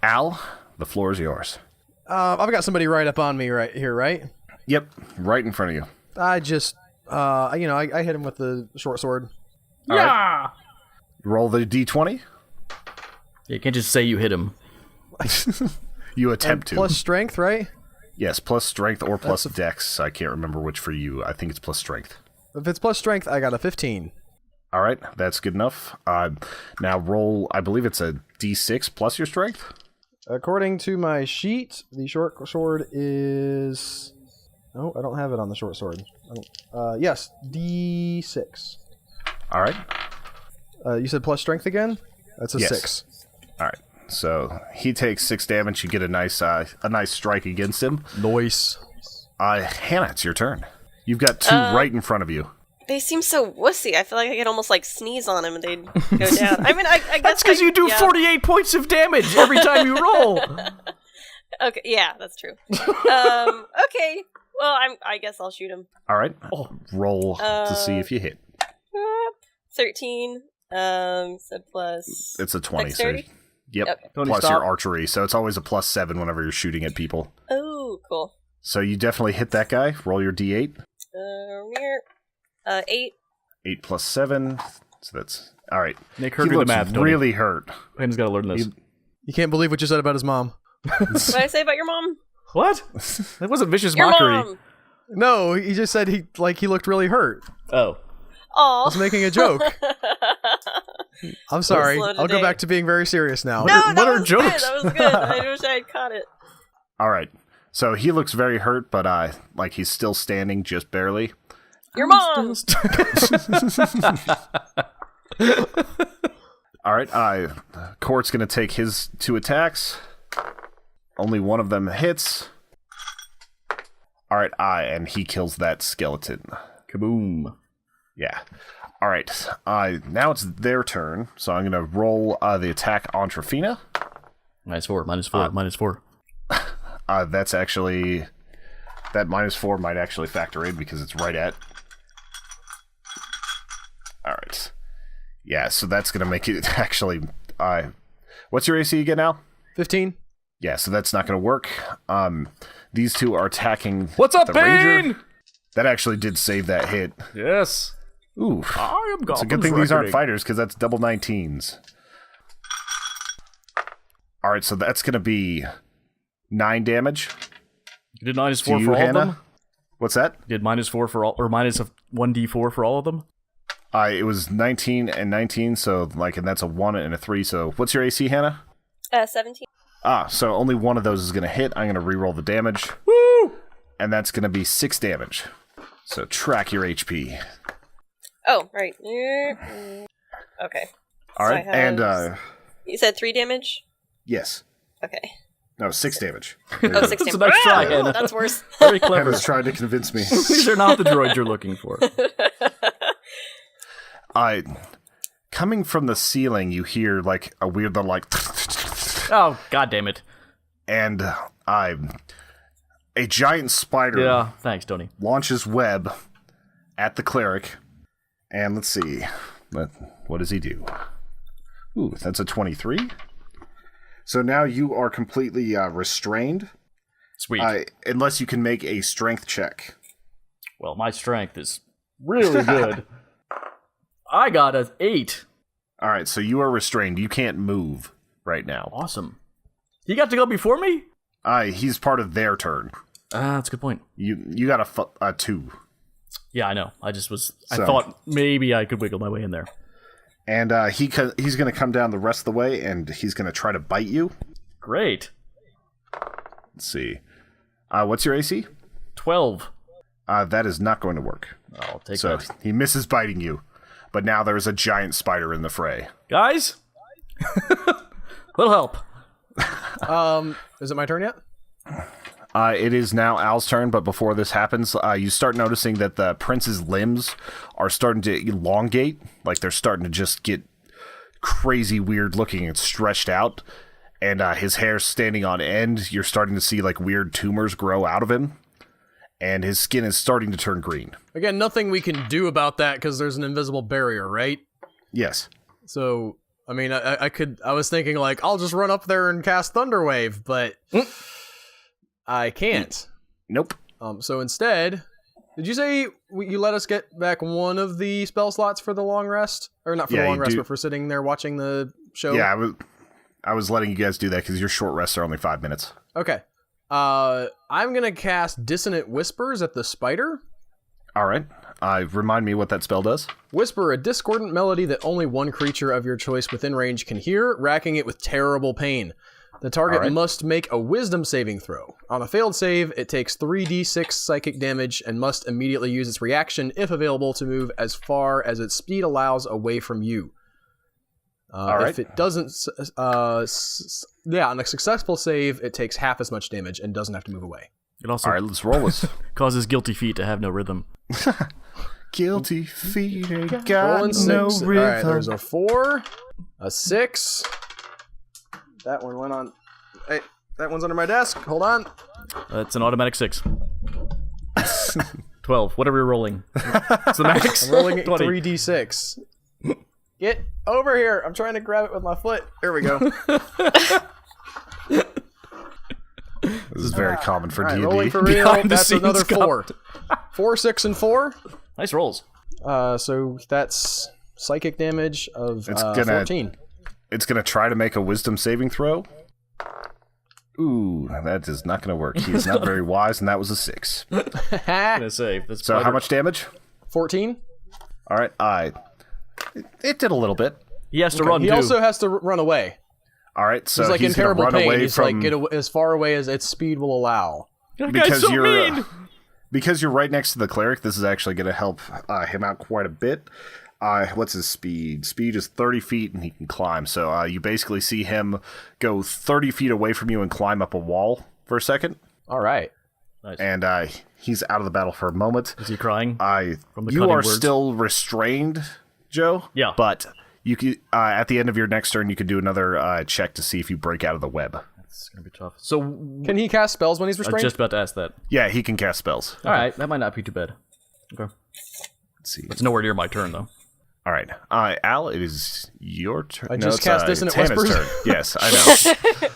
[SPEAKER 2] Al, the floor is yours.
[SPEAKER 3] I've got somebody right up on me right here, right?
[SPEAKER 2] Yep, right in front of you.
[SPEAKER 3] I just, I hit him with the short sword.
[SPEAKER 5] Yeah!
[SPEAKER 2] Roll the D20.
[SPEAKER 5] You can't just say you hit him.
[SPEAKER 2] You attempt to.
[SPEAKER 3] Plus strength, right?
[SPEAKER 2] Yes, plus strength or plus dex. I can't remember which for you. I think it's plus strength.
[SPEAKER 3] If it's plus strength, I got a 15.
[SPEAKER 2] All right, that's good enough. Now roll, I believe it's a D6 plus your strength.
[SPEAKER 3] According to my sheet, the short sword is... Oh, I don't have it on the short sword. Yes, D6.
[SPEAKER 2] All right.
[SPEAKER 3] You said plus strength again? That's a
[SPEAKER 2] Yes.
[SPEAKER 3] 6.
[SPEAKER 2] All right. So he takes 6 damage. You get a nice strike against him.
[SPEAKER 3] Nice.
[SPEAKER 2] Hannah, it's your turn. You've got two right in front of you.
[SPEAKER 4] They seem so wussy. I feel like I could almost like sneeze on them and they'd go down. I mean, I guess
[SPEAKER 5] That's because you do 48 points of damage every time you roll.
[SPEAKER 4] Okay, yeah, that's true. Okay, well, I guess I'll shoot him.
[SPEAKER 2] All right. Roll to see if you hit.
[SPEAKER 4] 13. So plus.
[SPEAKER 2] It's a 20.
[SPEAKER 4] Dexterity?
[SPEAKER 2] So, yep.
[SPEAKER 4] Okay.
[SPEAKER 2] Plus your archery, so it's always a +7 whenever you're shooting at people.
[SPEAKER 4] Oh, cool.
[SPEAKER 2] So you definitely hit that guy. Roll your d8.
[SPEAKER 4] Here. 8.
[SPEAKER 2] 8 plus 7. So that's all right.
[SPEAKER 5] Nick, heard
[SPEAKER 2] He
[SPEAKER 5] the
[SPEAKER 2] looks
[SPEAKER 5] math. Tony.
[SPEAKER 2] really hurt.
[SPEAKER 5] Payne's got to learn this.
[SPEAKER 3] You can't believe what you said about his mom.
[SPEAKER 4] What did I say about your mom?
[SPEAKER 5] What? That wasn't vicious
[SPEAKER 4] Your
[SPEAKER 5] mockery.
[SPEAKER 4] mom!
[SPEAKER 3] No, he just said he looked really hurt.
[SPEAKER 5] Oh.
[SPEAKER 3] I
[SPEAKER 4] Aw.
[SPEAKER 3] was making a joke. I'm sorry.
[SPEAKER 4] Slow
[SPEAKER 3] I'll go
[SPEAKER 4] today.
[SPEAKER 3] back to being very serious now.
[SPEAKER 4] No,
[SPEAKER 5] What
[SPEAKER 4] that
[SPEAKER 5] are
[SPEAKER 4] was
[SPEAKER 5] jokes?
[SPEAKER 4] good. That was good. I wish I had caught it.
[SPEAKER 2] All right. So he looks very hurt, but like he's still standing, just barely.
[SPEAKER 4] Your mom!
[SPEAKER 2] All right. Court's gonna take his 2 attacks. Only one of them hits. All right. And he kills that skeleton.
[SPEAKER 5] Kaboom.
[SPEAKER 2] Yeah. All right. Now it's their turn, so I'm gonna roll the attack on Trafina.
[SPEAKER 5] -4, -4, -4.
[SPEAKER 2] That's actually that -4 might actually factor in because it's right at. All right. Yeah, so that's gonna make it actually. What's your AC again now?
[SPEAKER 3] 15.
[SPEAKER 2] Yeah, so that's not gonna work. These two are attacking.
[SPEAKER 5] What's up,
[SPEAKER 2] the
[SPEAKER 5] Bane?
[SPEAKER 2] Ranger. That actually did save that hit.
[SPEAKER 5] Yes.
[SPEAKER 2] Ooh,
[SPEAKER 5] I am
[SPEAKER 2] it's a good thing these aren't fighters because that's double 19s. All right, so that's gonna be 9 damage.
[SPEAKER 5] You did -4
[SPEAKER 2] To you,
[SPEAKER 5] for all
[SPEAKER 2] Hannah?
[SPEAKER 5] of them?
[SPEAKER 2] What's that?
[SPEAKER 5] You did -4 for all, or -1d4 for all of them?
[SPEAKER 2] It was 19 and 19, so and that's a 1 and a 3. So what's your AC, Hannah?
[SPEAKER 4] 17.
[SPEAKER 2] So only one of those is going to hit. I'm going to reroll the damage.
[SPEAKER 5] Woo!
[SPEAKER 2] And that's going to be 6 damage. So track your HP.
[SPEAKER 4] Oh, right. Okay.
[SPEAKER 2] All right,
[SPEAKER 4] I have-
[SPEAKER 2] and
[SPEAKER 4] You said 3 damage?
[SPEAKER 2] yes.
[SPEAKER 4] Okay.
[SPEAKER 2] No, 6 damage.
[SPEAKER 4] Oh, 6
[SPEAKER 5] That's a
[SPEAKER 4] damage.
[SPEAKER 5] nice try,
[SPEAKER 4] Ah,
[SPEAKER 5] Hannah.
[SPEAKER 4] that's worse.
[SPEAKER 5] Very clever.
[SPEAKER 2] Hannah's trying to convince me.
[SPEAKER 5] These are not the droids you're looking for.
[SPEAKER 2] Coming from the ceiling, you hear a weird little
[SPEAKER 5] Oh, god damn it.
[SPEAKER 2] and a giant spider
[SPEAKER 5] Yeah, thanks, Tony.
[SPEAKER 2] launches web at the cleric. And let's see. What does he do? Ooh, that's a 23. So now you are completely restrained.
[SPEAKER 5] Sweet.
[SPEAKER 2] Unless you can make a strength check.
[SPEAKER 5] Well, my strength is really good. I got an 8.
[SPEAKER 2] All right, so you are restrained. You can't move right now.
[SPEAKER 5] Awesome. He got to go before me?
[SPEAKER 2] He's part of their turn.
[SPEAKER 5] That's a good point.
[SPEAKER 2] You got a 2.
[SPEAKER 5] Yeah, I know. I just was... I
[SPEAKER 2] So-
[SPEAKER 5] thought maybe I could wiggle my way in there.
[SPEAKER 2] And he's going to come down the rest of the way, and he's going to try to bite you.
[SPEAKER 5] Great.
[SPEAKER 2] Let's see. What's your AC?
[SPEAKER 5] 12.
[SPEAKER 2] That is not going to work.
[SPEAKER 5] I'll take
[SPEAKER 2] So
[SPEAKER 5] that.
[SPEAKER 2] he misses biting you. But now there's a giant spider in the fray.
[SPEAKER 5] Guys? Little help.
[SPEAKER 3] Is it my turn yet?
[SPEAKER 2] It is now Al's turn, but before this happens, you start noticing that the prince's limbs are starting to elongate. Like they're starting to just get crazy weird looking and stretched out. And his hair's standing on end. You're starting to see weird tumors grow out of him. And his skin is starting to turn green.
[SPEAKER 3] Again, nothing we can do about that because there's an invisible barrier, right?
[SPEAKER 2] Yes.
[SPEAKER 3] So, I mean, I was thinking I'll just run up there and cast Thunderwave, but I can't.
[SPEAKER 2] Nope.
[SPEAKER 3] So instead, did you say you let us get back one of the spell slots for the long rest? Or not for the
[SPEAKER 2] Yeah,
[SPEAKER 3] long
[SPEAKER 2] you
[SPEAKER 3] rest,
[SPEAKER 2] do.
[SPEAKER 3] but for sitting there watching the show?
[SPEAKER 2] Yeah, I was letting you guys do that because your short rests are only 5 minutes.
[SPEAKER 3] Okay. I'm gonna cast Dissonant Whispers at the spider.
[SPEAKER 2] All right. Remind me what that spell does.
[SPEAKER 3] Whisper a discordant melody that only one creature of your choice within range can hear, racking it with terrible pain. The target
[SPEAKER 2] All right.
[SPEAKER 3] must make a wisdom saving throw. On a failed save, it takes 3d6 psychic damage and must immediately use its reaction, if available, to move as far as its speed allows away from you.
[SPEAKER 2] All right.
[SPEAKER 3] If it doesn't... on a successful save, it takes half as much damage and doesn't have to move away.
[SPEAKER 5] It also
[SPEAKER 2] All right, let's roll this.
[SPEAKER 5] causes guilty feet to have no rhythm.
[SPEAKER 2] Guilty feet ain't got
[SPEAKER 3] Rolling
[SPEAKER 2] no
[SPEAKER 3] 6.
[SPEAKER 2] rhythm.
[SPEAKER 3] All right, there's a 4, a 6. That one went on. Hey, that one's under my desk. Hold on.
[SPEAKER 5] That's an automatic 6. 12. What are we rolling? It's the max.
[SPEAKER 3] I'm rolling
[SPEAKER 5] 20.
[SPEAKER 3] 3d6. Get over here. I'm trying to grab it with my foot. There we go.
[SPEAKER 2] This is very common for
[SPEAKER 3] All right,
[SPEAKER 2] D&D.
[SPEAKER 3] rolling for real.
[SPEAKER 5] Behind the
[SPEAKER 3] That's
[SPEAKER 5] scenes
[SPEAKER 3] another 4.
[SPEAKER 5] comment.
[SPEAKER 3] 4, 6, and 4.
[SPEAKER 5] Nice rolls.
[SPEAKER 3] So that's psychic damage of
[SPEAKER 2] It's gonna-
[SPEAKER 3] 14.
[SPEAKER 2] It's going to try to make a wisdom saving throw. Ooh, that is not going to work. He's not very wise, and that was a 6.
[SPEAKER 5] I'm gonna say. That's
[SPEAKER 2] So how much damage?
[SPEAKER 3] 14.
[SPEAKER 2] All right, it did a little bit.
[SPEAKER 5] He has to run
[SPEAKER 3] He
[SPEAKER 5] too.
[SPEAKER 3] also has to run away.
[SPEAKER 2] All right, so
[SPEAKER 3] He's like in
[SPEAKER 2] gonna
[SPEAKER 3] terrible
[SPEAKER 2] run
[SPEAKER 3] pain.
[SPEAKER 2] away
[SPEAKER 3] He's
[SPEAKER 2] from
[SPEAKER 3] like get as far away as its speed will allow.
[SPEAKER 5] That guy's
[SPEAKER 2] because
[SPEAKER 5] so
[SPEAKER 2] you're
[SPEAKER 5] mean.
[SPEAKER 2] because you're right next to the cleric. This is actually going to help him out quite a bit. What's his speed? Speed is 30 feet, and he can climb. So you basically see him go 30 feet away from you and climb up a wall for a second.
[SPEAKER 3] All right.
[SPEAKER 5] Nice.
[SPEAKER 2] And he's out of the battle for a moment.
[SPEAKER 5] Is he crying? From the
[SPEAKER 2] You
[SPEAKER 5] cutting
[SPEAKER 2] are
[SPEAKER 5] words?
[SPEAKER 2] still restrained, Joe.
[SPEAKER 5] Yeah.
[SPEAKER 2] But you can at the end of your next turn, you can do another check to see if you break out of the web.
[SPEAKER 5] It's gonna be tough. So
[SPEAKER 3] Can he cast spells when he's
[SPEAKER 5] I was
[SPEAKER 3] restrained?
[SPEAKER 5] just about to ask that.
[SPEAKER 2] Yeah, he can cast spells.
[SPEAKER 5] All right, that might not be too bad. Okay,
[SPEAKER 2] Let's see.
[SPEAKER 5] it's nowhere near my turn though.
[SPEAKER 2] All right, Al, it is your turn.
[SPEAKER 3] I just cast Dissonant
[SPEAKER 2] Tana's
[SPEAKER 3] Whispers.
[SPEAKER 2] turn. Yes, I know.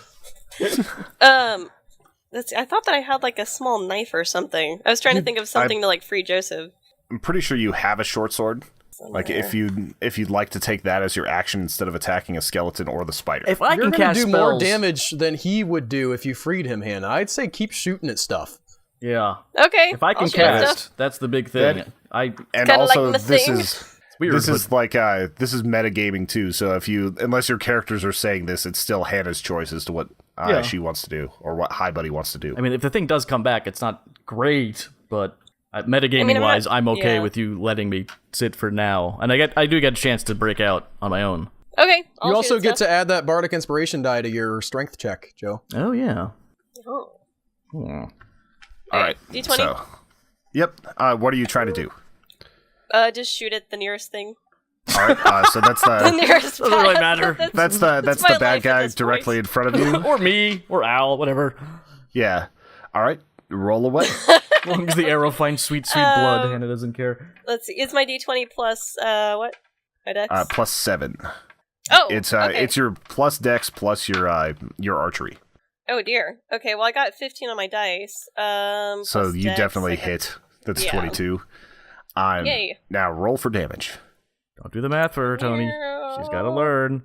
[SPEAKER 4] I thought that I had like a small knife or something. I was trying to think of something to like free Joseph.
[SPEAKER 2] I'm pretty sure you have a short sword. Like if you'd like to take that as your action instead of attacking a skeleton or the spider.
[SPEAKER 5] If I
[SPEAKER 3] You're
[SPEAKER 5] can
[SPEAKER 3] gonna
[SPEAKER 5] cast
[SPEAKER 3] do
[SPEAKER 5] spells,
[SPEAKER 3] more damage than he would do if you freed him, Hannah. I'd say keep shooting at stuff.
[SPEAKER 5] yeah.
[SPEAKER 4] Okay.
[SPEAKER 5] If I can
[SPEAKER 4] I'll shoot at
[SPEAKER 5] cast,
[SPEAKER 4] stuff.
[SPEAKER 5] that's the big thing.
[SPEAKER 2] That-
[SPEAKER 5] I
[SPEAKER 2] and
[SPEAKER 4] kinda
[SPEAKER 2] also
[SPEAKER 4] like the
[SPEAKER 2] this
[SPEAKER 4] thing.
[SPEAKER 2] is
[SPEAKER 5] weird,
[SPEAKER 2] this
[SPEAKER 5] but-
[SPEAKER 2] is like this is metagaming too. So if you unless your characters are saying this, it's still Hannah's choice as to what
[SPEAKER 5] Yeah.
[SPEAKER 2] she wants to do or what High Buddy wants to do.
[SPEAKER 5] I mean, if the thing does come back, it's not great, but metagaming wise, I'm okay
[SPEAKER 4] yeah.
[SPEAKER 5] with you letting me sit for now, and I do get a chance to break out on my own.
[SPEAKER 4] Okay. I'll
[SPEAKER 3] You also
[SPEAKER 4] shoot
[SPEAKER 3] get
[SPEAKER 4] at stuff.
[SPEAKER 3] to add that bardic inspiration die to your strength check, Joe.
[SPEAKER 5] Oh yeah.
[SPEAKER 4] Oh.
[SPEAKER 5] Hmm.
[SPEAKER 2] All right,
[SPEAKER 4] D20.
[SPEAKER 2] So, yep. What are you trying to do?
[SPEAKER 4] Just shoot at the nearest thing.
[SPEAKER 2] All right. So that's
[SPEAKER 4] The
[SPEAKER 2] the
[SPEAKER 4] nearest.
[SPEAKER 5] Doesn't really
[SPEAKER 4] path.
[SPEAKER 5] matter.
[SPEAKER 2] that's the
[SPEAKER 4] my
[SPEAKER 2] bad
[SPEAKER 4] life at
[SPEAKER 2] guy
[SPEAKER 4] this
[SPEAKER 2] directly
[SPEAKER 4] point.
[SPEAKER 2] in front of you.
[SPEAKER 5] Or me, or Al, whatever.
[SPEAKER 2] Yeah. All right. Roll away.
[SPEAKER 5] As long as the arrow finds sweet, sweet blood, Hannah doesn't care.
[SPEAKER 4] Let's see. It's my D20 plus what? My dex.
[SPEAKER 2] +7.
[SPEAKER 4] oh.
[SPEAKER 2] It's
[SPEAKER 4] okay.
[SPEAKER 2] it's your plus dex plus your archery.
[SPEAKER 4] Oh dear. Okay. Well, I got 15 on my dice.
[SPEAKER 2] So
[SPEAKER 4] plus
[SPEAKER 2] you
[SPEAKER 4] dex,
[SPEAKER 2] definitely
[SPEAKER 4] I got-
[SPEAKER 2] hit. That's
[SPEAKER 4] Yeah.
[SPEAKER 2] 22.
[SPEAKER 4] Yay.
[SPEAKER 2] Now roll for damage.
[SPEAKER 5] Don't do the math for her, Tony. She's got to learn.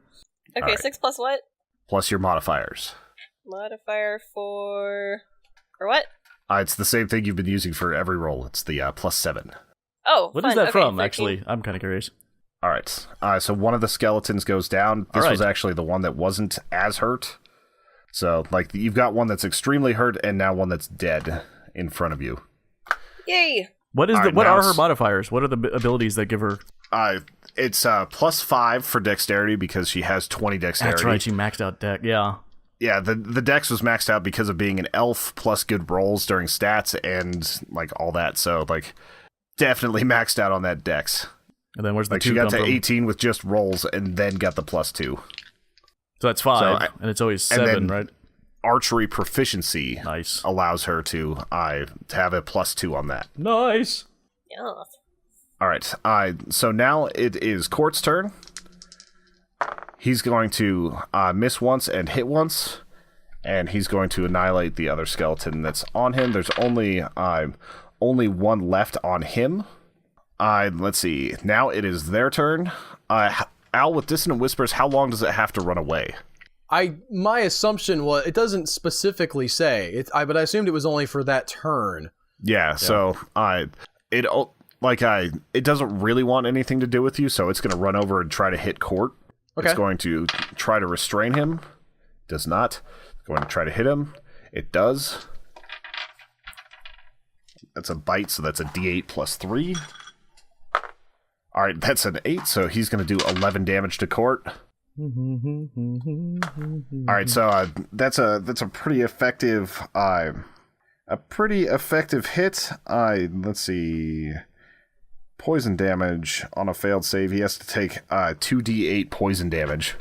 [SPEAKER 4] Okay.
[SPEAKER 2] Alright.
[SPEAKER 4] 6 plus what?
[SPEAKER 2] Plus your modifiers.
[SPEAKER 4] Modifier for what?
[SPEAKER 2] It's the same thing you've been using for every roll. It's the +7.
[SPEAKER 4] Oh,
[SPEAKER 5] What
[SPEAKER 4] fun.
[SPEAKER 5] is that
[SPEAKER 4] Okay,
[SPEAKER 5] from,
[SPEAKER 4] 13.
[SPEAKER 5] actually? I'm kind of curious.
[SPEAKER 2] All right. So one of the skeletons goes down. This
[SPEAKER 5] All
[SPEAKER 2] was
[SPEAKER 5] right.
[SPEAKER 2] actually the one that wasn't as hurt. So, like, you've got one that's extremely hurt and now one that's dead in front of you.
[SPEAKER 4] Yay!
[SPEAKER 5] What is
[SPEAKER 2] All
[SPEAKER 5] the?
[SPEAKER 2] right,
[SPEAKER 5] What
[SPEAKER 2] now
[SPEAKER 5] are her
[SPEAKER 2] it's-
[SPEAKER 5] modifiers? What are the abilities that give her?
[SPEAKER 2] It's +5 for dexterity because she has 20 dexterity.
[SPEAKER 5] That's right. She maxed out deck. Yeah.
[SPEAKER 2] Yeah, the dex was maxed out because of being an elf plus good rolls during stats and like all that. So like definitely maxed out on that dex.
[SPEAKER 5] And then where's the
[SPEAKER 2] Like
[SPEAKER 5] two
[SPEAKER 2] she got
[SPEAKER 5] come
[SPEAKER 2] to
[SPEAKER 5] from?
[SPEAKER 2] 18 with just rolls and then got the +2.
[SPEAKER 5] So that's 5,
[SPEAKER 2] So
[SPEAKER 5] and it's always
[SPEAKER 2] and
[SPEAKER 5] 7,
[SPEAKER 2] then-
[SPEAKER 5] right?
[SPEAKER 2] Archery proficiency
[SPEAKER 5] Nice.
[SPEAKER 2] allows her to have a +2 on that.
[SPEAKER 5] Nice.
[SPEAKER 4] Yeah.
[SPEAKER 2] All right. So now it is Court's turn. He's going to miss once and hit once, and he's going to annihilate the other skeleton that's on him. There's only one left on him. Let's see. Now it is their turn. Al, with Dissonant Whispers, how long does it have to run away?
[SPEAKER 3] My assumption was it doesn't specifically say, but I assumed it was only for that turn.
[SPEAKER 2] Yeah. So it doesn't really want anything to do with you, so it's going to run over and try to hit Court.
[SPEAKER 3] Okay.
[SPEAKER 2] It's going to try to restrain him. Does not. It's going to try to hit him. It does. That's a bite, so that's a D8 plus 3. All right, that's an 8, so he's going to do 11 damage to Court. All right, so that's a pretty effective a pretty effective hit. Let's see. Poison damage on a failed save. He has to take 2d8 poison damage.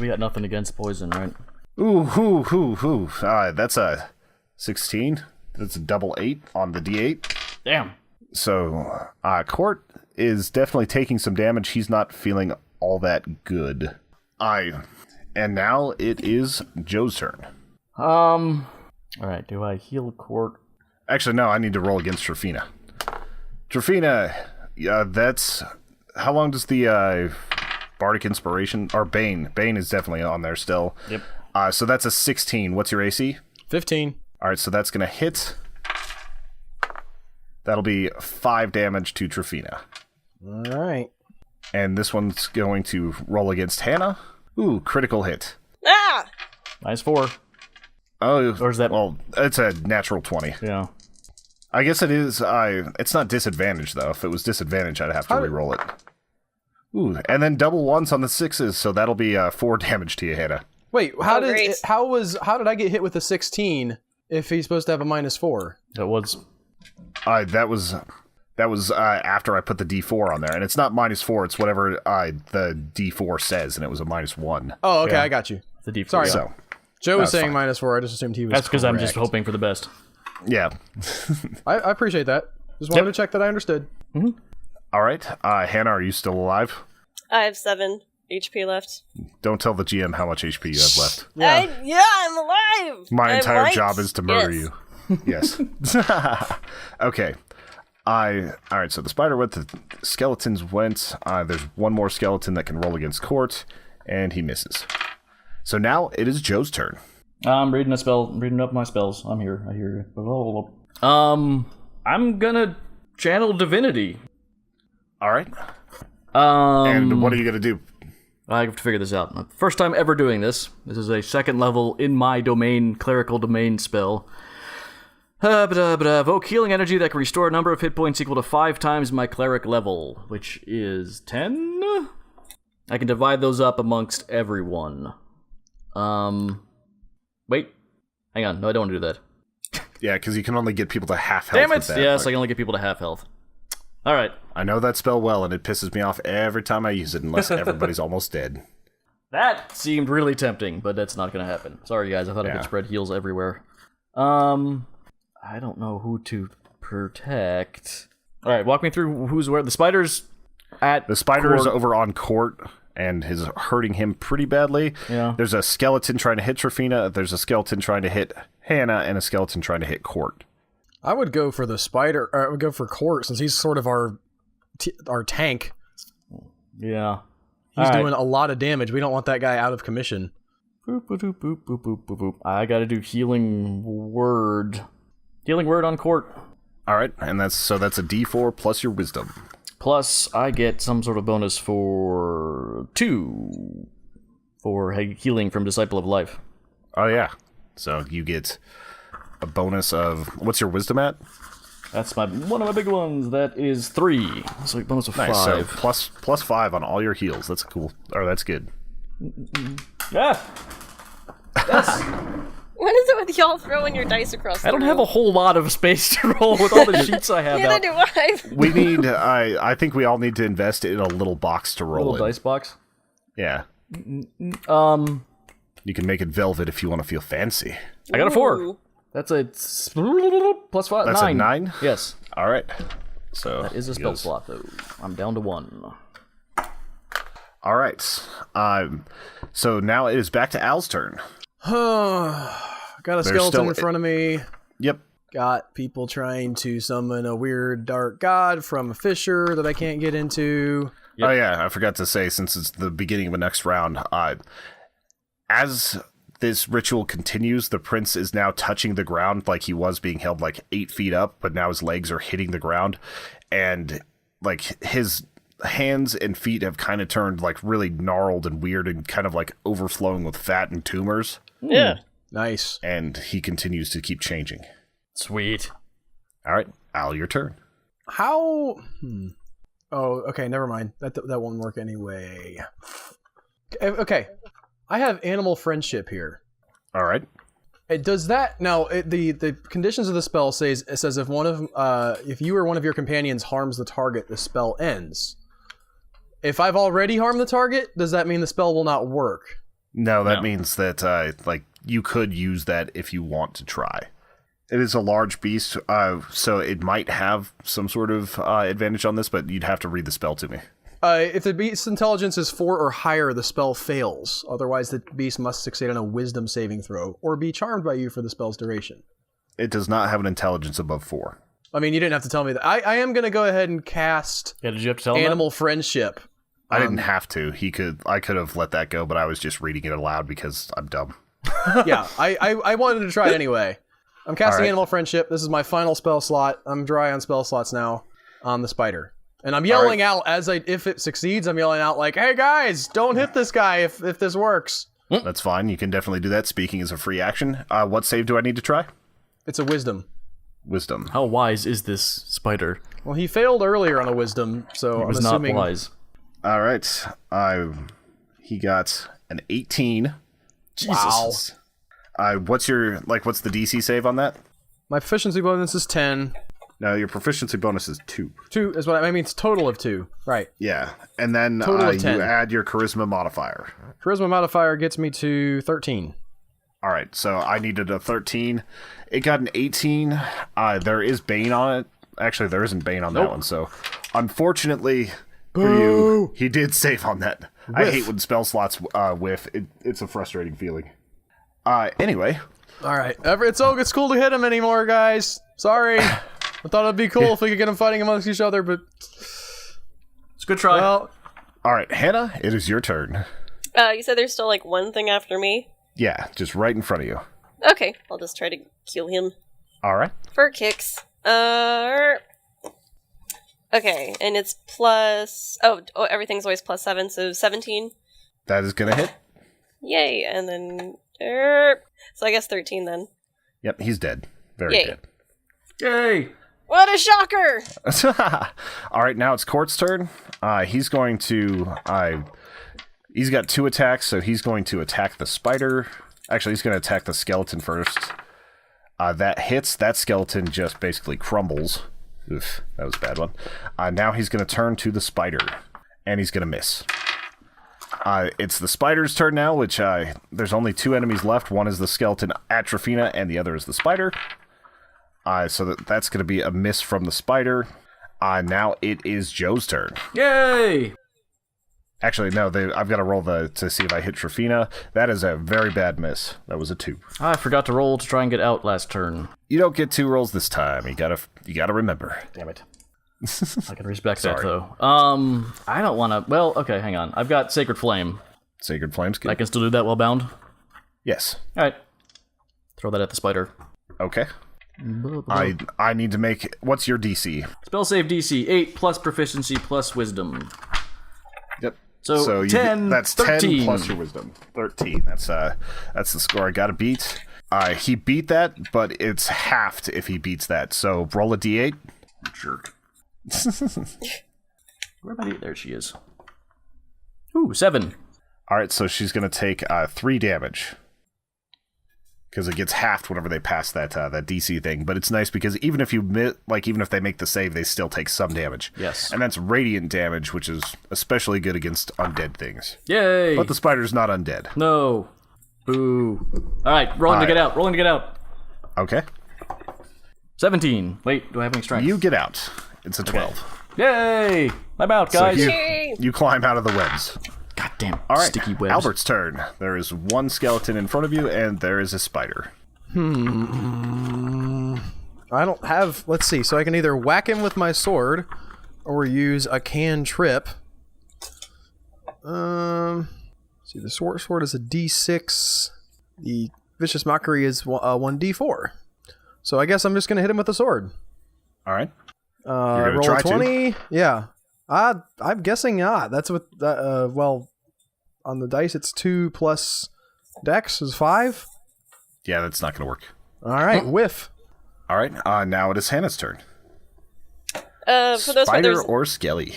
[SPEAKER 5] We got nothing against poison, right?
[SPEAKER 2] Ooh. That's a 16. That's a double 8 on the d8.
[SPEAKER 5] Damn.
[SPEAKER 2] So, Court is definitely taking some damage. He's not feeling all that good. And now it is Joe's turn.
[SPEAKER 5] Alright, do I heal Court?
[SPEAKER 2] Actually, no, I need to roll against Trafina. Trafina, that's... How long does the Bardic Inspiration... Or Bane. Bane is definitely on there still.
[SPEAKER 5] Yep.
[SPEAKER 2] So that's a 16. What's your AC?
[SPEAKER 3] 15.
[SPEAKER 2] Alright, so that's going to hit. That'll be 5 damage to Trafina.
[SPEAKER 3] Alright.
[SPEAKER 2] And this one's going to roll against Hannah. Ooh, critical hit.
[SPEAKER 4] Ah!
[SPEAKER 5] -4.
[SPEAKER 2] Oh,
[SPEAKER 5] Or is that...
[SPEAKER 2] Well, it's a natural 20.
[SPEAKER 5] Yeah.
[SPEAKER 2] I guess it is. It's not disadvantage, though. If it was disadvantage, I'd have to re-roll it. Ooh, and then double ones on the 6s, so that'll be 4 damage to you, Hannah.
[SPEAKER 3] Wait, how
[SPEAKER 4] great.
[SPEAKER 3] did I get hit with a 16 if he's supposed to have a -4?
[SPEAKER 5] That was...
[SPEAKER 2] That was after I put the D4 on there, and it's not -4. It's whatever the D4 says, and it was a -1.
[SPEAKER 3] Oh, okay,
[SPEAKER 5] Yeah.
[SPEAKER 3] I got you.
[SPEAKER 5] The D4.
[SPEAKER 3] Sorry.
[SPEAKER 2] So
[SPEAKER 3] Joe was
[SPEAKER 2] That's
[SPEAKER 3] saying
[SPEAKER 2] fine.
[SPEAKER 3] -4. I just assumed he was.
[SPEAKER 5] That's because I'm just
[SPEAKER 3] correct.
[SPEAKER 5] hoping for the best.
[SPEAKER 2] yeah.
[SPEAKER 3] I appreciate that. Just wanted to check that I understood.
[SPEAKER 2] All right, Hannah, are you still alive?
[SPEAKER 4] I have 7 HP left.
[SPEAKER 2] Don't tell the GM how much HP you have left.
[SPEAKER 4] I'm alive!
[SPEAKER 2] My
[SPEAKER 4] I
[SPEAKER 2] entire
[SPEAKER 4] might.
[SPEAKER 2] job is to murder
[SPEAKER 4] Yes.
[SPEAKER 2] you. Yes. Okay. All right, so the spider went, the skeletons went. There's one more skeleton that can roll against Court, and he misses. So now it is Joe's turn.
[SPEAKER 5] I'm reading up my spells. I'm here. I hear you. I'm gonna channel divinity.
[SPEAKER 2] All right. And what are you going to do?
[SPEAKER 5] I have to figure this out. First time ever doing this. This is a second level in my domain, clerical domain spell. Evoke healing energy that can restore a number of hit points equal to 5 times my cleric level, which is 10? I can divide those up amongst everyone. Wait. Hang on. No, I don't want to do that.
[SPEAKER 2] Yeah, because you can only get people to half health.
[SPEAKER 5] Damn it!
[SPEAKER 2] with that.
[SPEAKER 5] Yes, I can only get people to half health. Alright.
[SPEAKER 2] I know that spell well, and it pisses me off every time I use it, unless everybody's almost dead.
[SPEAKER 5] That seemed really tempting, but that's not going to happen. Sorry, guys. I thought I could spread heals everywhere. I don't know who to protect. All right, walk me through who's where. The spider's at.
[SPEAKER 2] The spider is
[SPEAKER 5] Court.
[SPEAKER 2] over on Court and is hurting him pretty badly.
[SPEAKER 5] Yeah.
[SPEAKER 2] There's a skeleton trying to hit Trafina. There's a skeleton trying to hit Hannah, and a skeleton trying to hit Court.
[SPEAKER 3] I would go for the spider. Or I would go for Court since he's sort of our tank.
[SPEAKER 5] Yeah.
[SPEAKER 3] He's
[SPEAKER 5] All right.
[SPEAKER 3] doing a lot of damage. We don't want that guy out of commission.
[SPEAKER 5] Boop, boop, boop, boop, boop, boop, boop, boop. I gotta do healing word. Healing word on Court.
[SPEAKER 2] All right, and that's a D4 plus your wisdom.
[SPEAKER 5] Plus, I get some sort of bonus for 2 for healing from Disciple of Life.
[SPEAKER 2] Oh yeah, so you get a bonus of what's your wisdom at?
[SPEAKER 5] That's one of my big ones. That is 3. So a bonus of 5.
[SPEAKER 2] Nice. So plus 5 on all your heals. That's cool. Or that's good.
[SPEAKER 5] Yeah.
[SPEAKER 4] What is it with y'all throwing your dice across the
[SPEAKER 5] I don't
[SPEAKER 4] room?
[SPEAKER 5] have a whole lot of space to roll with all the sheets I have
[SPEAKER 4] Neither
[SPEAKER 5] out.
[SPEAKER 4] do I.
[SPEAKER 2] We need. I think we all need to invest in a little box to roll
[SPEAKER 5] Little
[SPEAKER 2] in.
[SPEAKER 5] dice box.
[SPEAKER 2] Yeah. You can make it velvet if you want to feel fancy.
[SPEAKER 5] I got a 4.
[SPEAKER 4] Ooh.
[SPEAKER 5] That's a plus 5.
[SPEAKER 2] That's
[SPEAKER 5] 9.
[SPEAKER 2] a 9?
[SPEAKER 5] Yes.
[SPEAKER 2] All right. So
[SPEAKER 5] That is a spell slot, though. I'm down to 1.
[SPEAKER 2] All right. So now it is back to Al's turn.
[SPEAKER 3] Got a skeleton
[SPEAKER 2] still-
[SPEAKER 3] in front of me.
[SPEAKER 2] Yep.
[SPEAKER 3] Got people trying to summon a weird dark god from a fissure that I can't get into.
[SPEAKER 5] Yep.
[SPEAKER 2] Oh yeah, I forgot to say, since it's the beginning of the next round, as this ritual continues, the prince is now touching the ground like he was being held like 8 feet up, but now his legs are hitting the ground, and like his hands and feet have kind of turned like really gnarled and weird and kind of like overflowing with fat and tumors,
[SPEAKER 4] Yeah.
[SPEAKER 3] Nice.
[SPEAKER 2] and he continues to keep changing.
[SPEAKER 5] Sweet.
[SPEAKER 2] All right, Al, your turn.
[SPEAKER 3] How? Oh, okay. Never mind. That won't work anyway. Okay. I have animal friendship here,
[SPEAKER 2] All right.
[SPEAKER 3] It does that now? The conditions of the spell says if you or one of your companions harms the target, the spell ends. If I've already harmed the target, does that mean the spell will not work?
[SPEAKER 2] No, that means that you could use that if you want to try. It is a large beast, so it might have some sort of advantage on this, but you'd have to read the spell to me.
[SPEAKER 3] If the beast's intelligence is 4 or higher, the spell fails. Otherwise, the beast must succeed on a wisdom saving throw or be charmed by you for the spell's duration.
[SPEAKER 2] It does not have an intelligence above 4.
[SPEAKER 3] I mean, you didn't have to tell me that. I am going to go ahead and cast
[SPEAKER 5] Did you have to tell him
[SPEAKER 3] Animal Friendship.
[SPEAKER 2] I didn't have to. I could have let that go, but I was just reading it aloud because I'm dumb.
[SPEAKER 3] Yeah, I wanted to try it anyway. I'm casting Animal Friendship. This is my final spell slot. I'm dry on spell slots now on the spider. And I'm yelling out if it succeeds, I'm yelling out like, hey guys, don't hit this guy if this works.
[SPEAKER 2] That's fine. You can definitely do that. Speaking is a free action. What save do I need to try?
[SPEAKER 3] It's a wisdom.
[SPEAKER 2] Wisdom.
[SPEAKER 5] How wise is this spider?
[SPEAKER 3] Well, he failed earlier on a wisdom, so
[SPEAKER 5] He was
[SPEAKER 3] I'm assuming...
[SPEAKER 5] not wise.
[SPEAKER 2] All right. He got an 18.
[SPEAKER 5] Jesus.
[SPEAKER 2] What's the DC save on that?
[SPEAKER 3] My proficiency bonus is 10.
[SPEAKER 2] No, your proficiency bonus is 2.
[SPEAKER 3] 2 is what I mean. It's total of 2. Right.
[SPEAKER 2] Yeah, and then
[SPEAKER 3] Total of 10.
[SPEAKER 2] you add your charisma modifier.
[SPEAKER 3] Charisma modifier gets me to 13.
[SPEAKER 2] All right, so I needed a 13. It got an 18. There is Bane on it. Actually, there isn't Bane on that one. So, unfortunately for you, he did save on that. I hate when spell slots whiff. It's a frustrating feeling. Anyway.
[SPEAKER 3] All right. It's cool to hit him anymore, guys. Sorry. I thought it'd be cool if we could get them fighting amongst each other, but...
[SPEAKER 5] It's a good try.
[SPEAKER 3] Well,
[SPEAKER 2] All right, Hannah, it is your turn.
[SPEAKER 4] You said there's still one thing after me?
[SPEAKER 2] Yeah, just right in front of you.
[SPEAKER 4] Okay, I'll just try to kill him.
[SPEAKER 2] All right.
[SPEAKER 4] For kicks. Okay, and it's plus... Oh, everything's always plus 7, so 17.
[SPEAKER 2] That is going to hit.
[SPEAKER 4] Yay, and then... So I guess 13 then.
[SPEAKER 2] Yep, he's dead. Very
[SPEAKER 4] Yay.
[SPEAKER 2] dead.
[SPEAKER 5] Yay!
[SPEAKER 4] What a shocker!
[SPEAKER 2] All right, now it's Court's turn. He's going to... he's got 2 attacks, so he's going to attack the spider. Actually, he's going to attack the skeleton first. That hits. That skeleton just basically crumbles. Oof, that was a bad one. Now he's going to turn to the spider, and he's going to miss. It's the spider's turn now, which there's only 2 enemies left. One is the skeleton Atrophina, and the other is the spider. So that's going to be a miss from the spider. Now it is Joe's turn.
[SPEAKER 5] Yay!
[SPEAKER 2] Actually, no, I've got to roll to see if I hit Trofina. That is a very bad miss. That was a 2.
[SPEAKER 5] I forgot to roll to try and get out last turn.
[SPEAKER 2] You don't get 2 rolls this time. You gotta remember.
[SPEAKER 5] Damn it. I can respect that, though. I don't want to... Well, okay, hang on. I've got Sacred Flame.
[SPEAKER 2] Sacred Flame's good.
[SPEAKER 5] I can still do that while bound?
[SPEAKER 2] Yes.
[SPEAKER 5] Alright. Throw that at the spider.
[SPEAKER 2] Okay. I need to make... What's your DC?
[SPEAKER 5] Spell save DC, 8 plus proficiency plus wisdom.
[SPEAKER 2] Yep.
[SPEAKER 5] So 10,
[SPEAKER 2] that's
[SPEAKER 5] 13.
[SPEAKER 2] 10 plus your wisdom. 13. That's the score I gotta beat. He beat that, but it's halved if he beats that. So roll a d8. Jerk.
[SPEAKER 5] Where am I? There she is. Ooh, 7.
[SPEAKER 2] Alright, so she's gonna take 3 damage. Because it gets halved whenever they pass that DC thing. But it's nice because even if even if they make the save, they still take some damage.
[SPEAKER 5] Yes.
[SPEAKER 2] And that's radiant damage, which is especially good against undead things.
[SPEAKER 5] Yay!
[SPEAKER 2] But the spider's not undead.
[SPEAKER 5] No. Boo. Alright, rolling to get out. Rolling to get out.
[SPEAKER 2] Okay.
[SPEAKER 5] 17. Wait, do I have any strength?
[SPEAKER 2] You get out. It's a 12.
[SPEAKER 5] Yay! I'm out, guys.
[SPEAKER 2] So
[SPEAKER 4] Yay!
[SPEAKER 2] you climb out of the webs.
[SPEAKER 5] God damn.
[SPEAKER 2] All right,
[SPEAKER 5] Sticky webs.
[SPEAKER 2] Albert's turn. There is 1 skeleton in front of you, and there is a spider.
[SPEAKER 3] I don't have... Let's see. So I can either whack him with my sword or use a cantrip. See, the sword is a d6. The Vicious Mockery is 1d4. So I guess I'm just going to hit him with the sword.
[SPEAKER 2] All right.
[SPEAKER 3] Roll
[SPEAKER 2] try
[SPEAKER 3] 20. Yeah. I'm guessing not. That's what... on the dice, it's 2 plus dex is 5.
[SPEAKER 2] Yeah, that's not going to work.
[SPEAKER 3] All right, whiff.
[SPEAKER 2] All right. Now it is Hannah's turn.
[SPEAKER 4] For those
[SPEAKER 2] Spider or Skelly?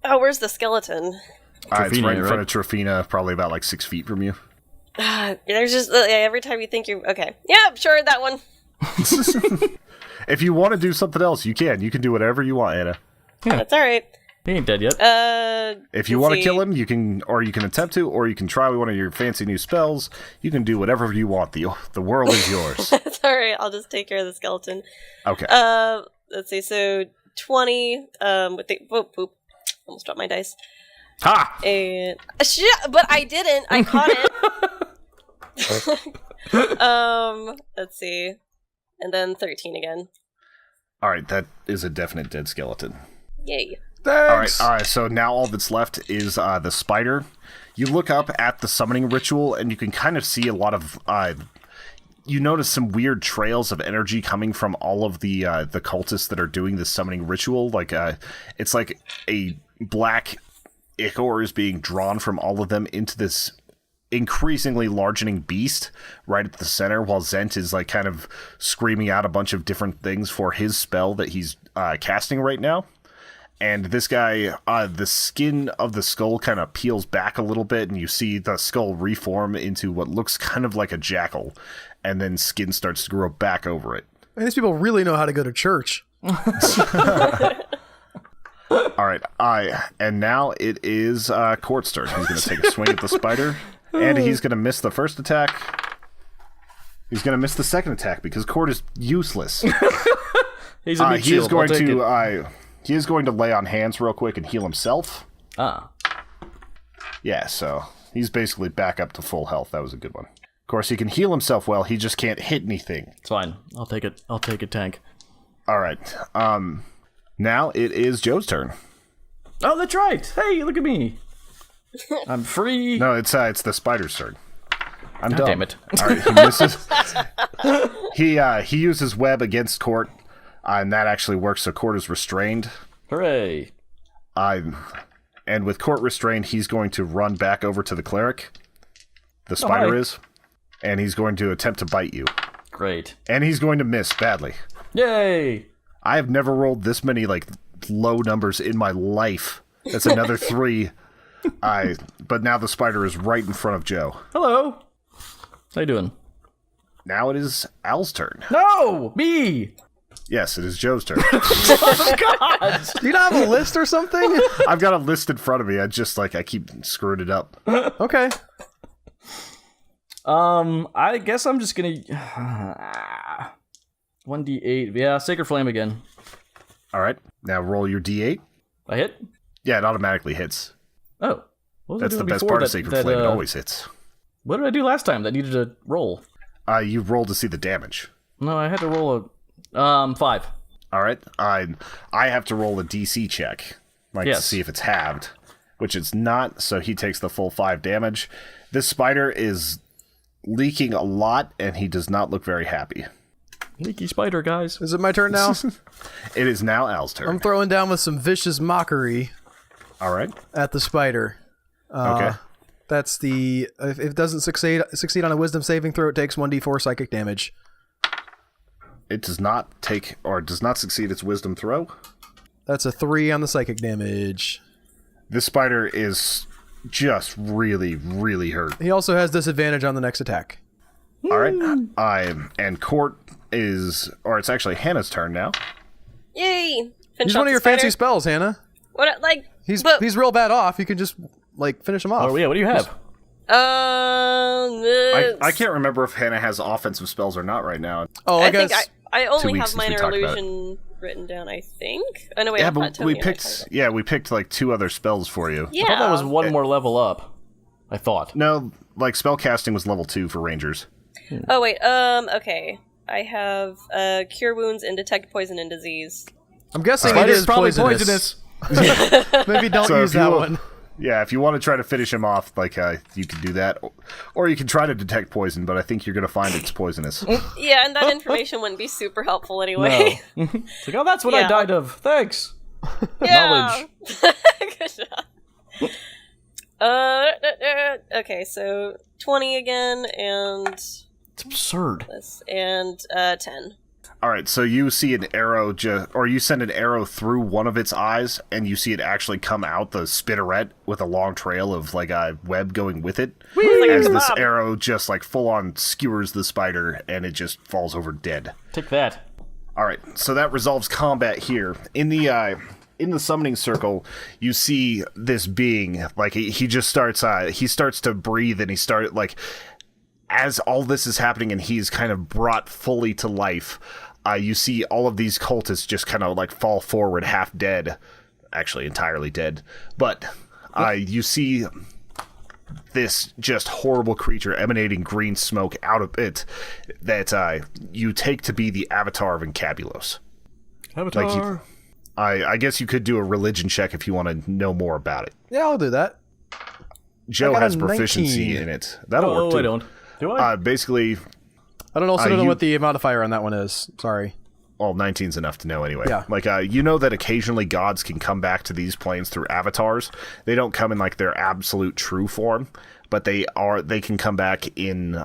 [SPEAKER 4] Oh, where's the skeleton?
[SPEAKER 2] It's right in
[SPEAKER 5] right?
[SPEAKER 2] front of Trofina, probably about 6 feet from you.
[SPEAKER 4] There's just every time you think you're okay. Yeah, sure, that one.
[SPEAKER 2] If you want to do something else, you can. You can do whatever you want, Anna.
[SPEAKER 4] That's all right.
[SPEAKER 5] He ain't dead yet.
[SPEAKER 2] If you want to kill him, you can, or you can attempt to, or you can try one of your fancy new spells. You can do whatever you want. The world is yours.
[SPEAKER 4] That's all right. I'll just take care of the skeleton.
[SPEAKER 2] Okay.
[SPEAKER 4] Let's see. So 20. With the poop. Almost dropped my dice.
[SPEAKER 2] Ha!
[SPEAKER 4] And shit, but I didn't. I caught it. Let's see. And then 13 again.
[SPEAKER 2] All right, that is a definite dead skeleton.
[SPEAKER 4] Yay.
[SPEAKER 3] Thanks.
[SPEAKER 2] All right. So now all that's left is the spider. You look up at the summoning ritual, and you can kind of see a lot of. You notice some weird trails of energy coming from all of the cultists that are doing this summoning ritual. Like it's like a black ichor is being drawn from all of them into this increasingly largening beast right at the center, while Zent is like kind of screaming out a bunch of different things for his spell that he's casting right now. And this guy, the skin of the skull kind of peels back a little bit, and you see the skull reform into what looks kind of like a jackal, and then skin starts to grow back over it.
[SPEAKER 3] Man, these people really know how to go to church.
[SPEAKER 2] All right, and now it is Court's turn. He's going to take a swing at the spider, and he's going to miss the first attack. He's going to miss the second attack because Court is useless.
[SPEAKER 5] He's a big
[SPEAKER 2] he is
[SPEAKER 5] shield.
[SPEAKER 2] going
[SPEAKER 5] I'll take
[SPEAKER 2] to
[SPEAKER 5] it.
[SPEAKER 2] he is going to lay on hands real quick and heal himself.
[SPEAKER 5] Ah.
[SPEAKER 2] Yeah, so he's basically back up to full health. That was a good one. Of course, he can heal himself well. He just can't hit anything.
[SPEAKER 5] It's fine. I'll take it. I'll take a tank.
[SPEAKER 2] All right. Now it is Joe's turn.
[SPEAKER 5] Oh, that's right. Hey, look at me. I'm free.
[SPEAKER 2] No, it's the spider's turn. I'm
[SPEAKER 5] God
[SPEAKER 2] done.
[SPEAKER 5] damn it.
[SPEAKER 2] All right, he misses. He uses web against Court, and that actually works. So Court is restrained.
[SPEAKER 5] Hooray.
[SPEAKER 2] And with Court restrained, he's going to run back over to the cleric. The spider
[SPEAKER 5] hi.
[SPEAKER 2] is, and he's going to attempt to bite you.
[SPEAKER 5] Great.
[SPEAKER 2] And he's going to miss badly.
[SPEAKER 5] Yay.
[SPEAKER 2] I have never rolled this many low numbers in my life. That's another 3. But now the spider is right in front of Joe.
[SPEAKER 5] Hello. How you doing?
[SPEAKER 2] Now it is Al's turn.
[SPEAKER 5] No, me.
[SPEAKER 2] Yes, it is Joe's turn.
[SPEAKER 5] God.
[SPEAKER 3] Do you not have a list or something?
[SPEAKER 2] I've got a list in front of me. I keep screwing it up.
[SPEAKER 3] Okay.
[SPEAKER 5] I guess I'm just gonna 1d8. Yeah, Sacred Flame again.
[SPEAKER 2] All right. Now roll your d8.
[SPEAKER 5] I hit.
[SPEAKER 2] Yeah, it automatically hits.
[SPEAKER 5] Oh, what was I
[SPEAKER 2] That's the
[SPEAKER 5] doing
[SPEAKER 2] best
[SPEAKER 5] before
[SPEAKER 2] part of
[SPEAKER 5] that-
[SPEAKER 2] Sacred
[SPEAKER 5] that,
[SPEAKER 2] Flame. It always hits.
[SPEAKER 5] What did I do last time that needed a roll?
[SPEAKER 2] You roll to see the damage.
[SPEAKER 5] No, I had to roll a 5.
[SPEAKER 2] All right. I have to roll a DC check, to
[SPEAKER 5] Yes.
[SPEAKER 2] see if it's halved, which it's not. So he takes the full 5 damage. This spider is leaking a lot, and he does not look very happy.
[SPEAKER 5] Leaky spider, guys.
[SPEAKER 3] Is it my turn now?
[SPEAKER 2] It is now Al's turn.
[SPEAKER 3] I'm throwing down with some vicious mockery
[SPEAKER 2] All right.
[SPEAKER 3] at the spider.
[SPEAKER 2] Okay.
[SPEAKER 3] That's the... If it doesn't succeed on a wisdom saving throw, it takes 1d4 psychic damage.
[SPEAKER 2] It does not succeed its wisdom throw.
[SPEAKER 3] That's a 3 on the psychic damage.
[SPEAKER 2] This spider is just really, really hurt.
[SPEAKER 3] He also has disadvantage on the next attack.
[SPEAKER 2] All right. And Court is... Or it's actually Hannah's turn now.
[SPEAKER 4] Yay! Finish
[SPEAKER 3] He's
[SPEAKER 4] off
[SPEAKER 3] one of
[SPEAKER 4] the
[SPEAKER 3] your
[SPEAKER 4] spider.
[SPEAKER 3] fancy spells, Hannah.
[SPEAKER 4] What, like...
[SPEAKER 3] He's
[SPEAKER 4] but,
[SPEAKER 3] real bad off. You can just, finish him off.
[SPEAKER 5] Oh yeah, what do you have?
[SPEAKER 2] I can't remember if Hannah has offensive spells or not right now.
[SPEAKER 3] Oh,
[SPEAKER 4] I
[SPEAKER 3] guess...
[SPEAKER 4] think I
[SPEAKER 2] 2
[SPEAKER 4] only
[SPEAKER 2] weeks
[SPEAKER 4] have
[SPEAKER 2] since we
[SPEAKER 4] minor
[SPEAKER 2] talked about it.
[SPEAKER 4] illusion written down, I think. Oh, no, wait,
[SPEAKER 2] Yeah,
[SPEAKER 4] I thought
[SPEAKER 2] but
[SPEAKER 4] Tony
[SPEAKER 2] we
[SPEAKER 4] and I
[SPEAKER 2] picked...
[SPEAKER 4] talked about
[SPEAKER 2] Yeah, we picked 2 other spells for you.
[SPEAKER 4] it. Yeah.
[SPEAKER 5] I thought that was one more level up. I thought.
[SPEAKER 2] No, spellcasting was level 2 for rangers.
[SPEAKER 4] Oh, wait, okay. I have Cure Wounds and Detect Poison and Disease.
[SPEAKER 3] I'm guessing it
[SPEAKER 5] Spider's
[SPEAKER 3] is
[SPEAKER 5] probably
[SPEAKER 3] poisonous. Maybe don't
[SPEAKER 2] So
[SPEAKER 3] use
[SPEAKER 2] if you
[SPEAKER 3] that
[SPEAKER 2] will-
[SPEAKER 3] one.
[SPEAKER 2] Yeah, if you want to try to finish him off, you can do that. Or you can try to detect poison, but I think you're going to find it's poisonous.
[SPEAKER 4] Yeah, and that information wouldn't be super helpful anyway.
[SPEAKER 5] No. It's like, oh, that's what I
[SPEAKER 4] Yeah.
[SPEAKER 5] died of. Thanks.
[SPEAKER 4] Yeah. Good job. Okay, so 20 again, and
[SPEAKER 5] It's absurd.
[SPEAKER 4] this, and 10.
[SPEAKER 2] All right, so you see an arrow, or you send an arrow through one of its eyes, and you see it actually come out the spinneret with a long trail of like a web going with it.
[SPEAKER 4] Like
[SPEAKER 2] as
[SPEAKER 4] a
[SPEAKER 2] this
[SPEAKER 4] kebab.
[SPEAKER 2] arrow just like full on skewers the spider, and it just falls over dead.
[SPEAKER 5] Take that.
[SPEAKER 2] All right, so that resolves combat here. In the summoning circle, you see this being like he just starts to breathe, and he started like as all this is happening, and he's kind of brought fully to life. You see all of these cultists just kind of like fall forward, half dead, actually entirely dead. But you see this just horrible creature emanating green smoke out of it that you take to be the avatar of Encabulos.
[SPEAKER 5] Avatar.
[SPEAKER 2] I guess you could do a religion check if you want to know more about it.
[SPEAKER 3] Yeah, I'll do that.
[SPEAKER 2] Joe
[SPEAKER 3] got a
[SPEAKER 2] has proficiency
[SPEAKER 3] 19.
[SPEAKER 2] in it. That'll work too.
[SPEAKER 5] I don't. Do I?
[SPEAKER 2] Basically,
[SPEAKER 3] I don't know
[SPEAKER 2] you-
[SPEAKER 3] what the modifier on that one is. Sorry.
[SPEAKER 2] well, 19's enough to know anyway.
[SPEAKER 3] Yeah.
[SPEAKER 2] Like, you know that occasionally gods can come back to these planes through avatars. They don't come in like their absolute true form, but they can come back in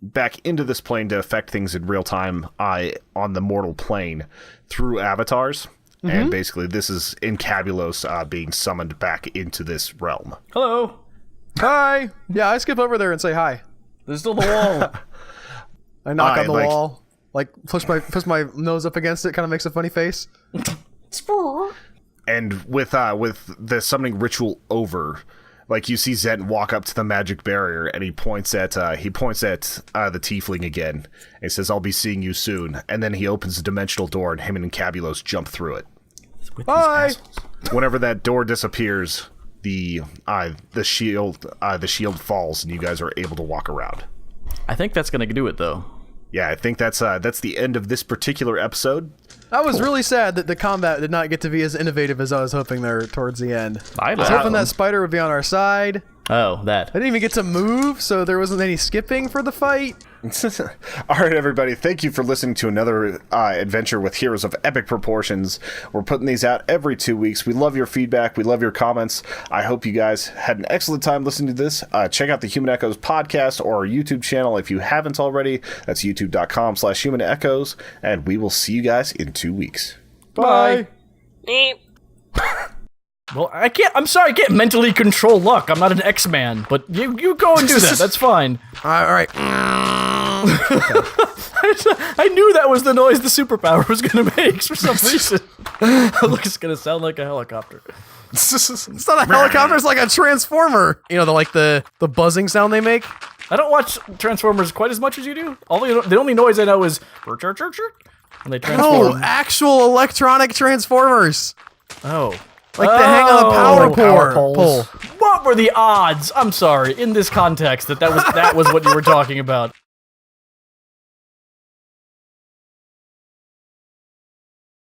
[SPEAKER 2] back into this plane to affect things in real time on the mortal plane through avatars. And basically, this is Encabulos being summoned back into this realm.
[SPEAKER 5] Hello.
[SPEAKER 3] Hi. Yeah, I skip over there and say hi.
[SPEAKER 5] There's still the wall.
[SPEAKER 3] I knock
[SPEAKER 2] Hi,
[SPEAKER 3] on the
[SPEAKER 2] like-
[SPEAKER 3] wall, like push my nose up against it, kind of makes a funny face.
[SPEAKER 2] And with the summoning ritual over, like you see Zent walk up to the magic barrier, and he points at the tiefling again. And he says, "I'll be seeing you soon." And then he opens the dimensional door, and him and Encabulos jump through it.
[SPEAKER 3] Bye.
[SPEAKER 2] Whenever that door disappears, the shield falls, and you guys are able to walk around.
[SPEAKER 5] I think that's gonna do it though.
[SPEAKER 2] Yeah, I think that's the end of this particular episode.
[SPEAKER 3] I was really sad that the combat did not get to be as innovative as I was hoping there towards the end.
[SPEAKER 5] I
[SPEAKER 3] I was hoping that spider would be on our side.
[SPEAKER 5] Oh, that.
[SPEAKER 3] I didn't even get to move, so there wasn't any skipping for the fight.
[SPEAKER 2] All right, everybody. Thank you for listening to another adventure with heroes of epic proportions. We're putting these out every 2 weeks. We love your feedback. We love your comments. I hope you guys had an excellent time listening to this. Check out the Human Echoes podcast or our YouTube channel if you haven't already. That's youtube.com/Human Echoes. And we will see you guys in 2 weeks.
[SPEAKER 3] Bye.
[SPEAKER 4] Meep.
[SPEAKER 5] Well, I'm sorry, I can't mentally control luck. I'm not an X-Man, but you go and do that. That's fine.
[SPEAKER 3] All right.
[SPEAKER 5] I knew that was the noise the superpower was gonna make for some reason. Look, it's gonna sound like a helicopter.
[SPEAKER 3] It's not a helicopter. It's like a transformer. You know, the buzzing sound they make.
[SPEAKER 5] I don't watch Transformers quite as much as you do. The only noise I know is when they transform.
[SPEAKER 3] No, actual electronic transformers.
[SPEAKER 5] Oh.
[SPEAKER 3] Like they hang on a power pole.
[SPEAKER 5] What were the odds? I'm sorry, in this context, that was what you were talking about.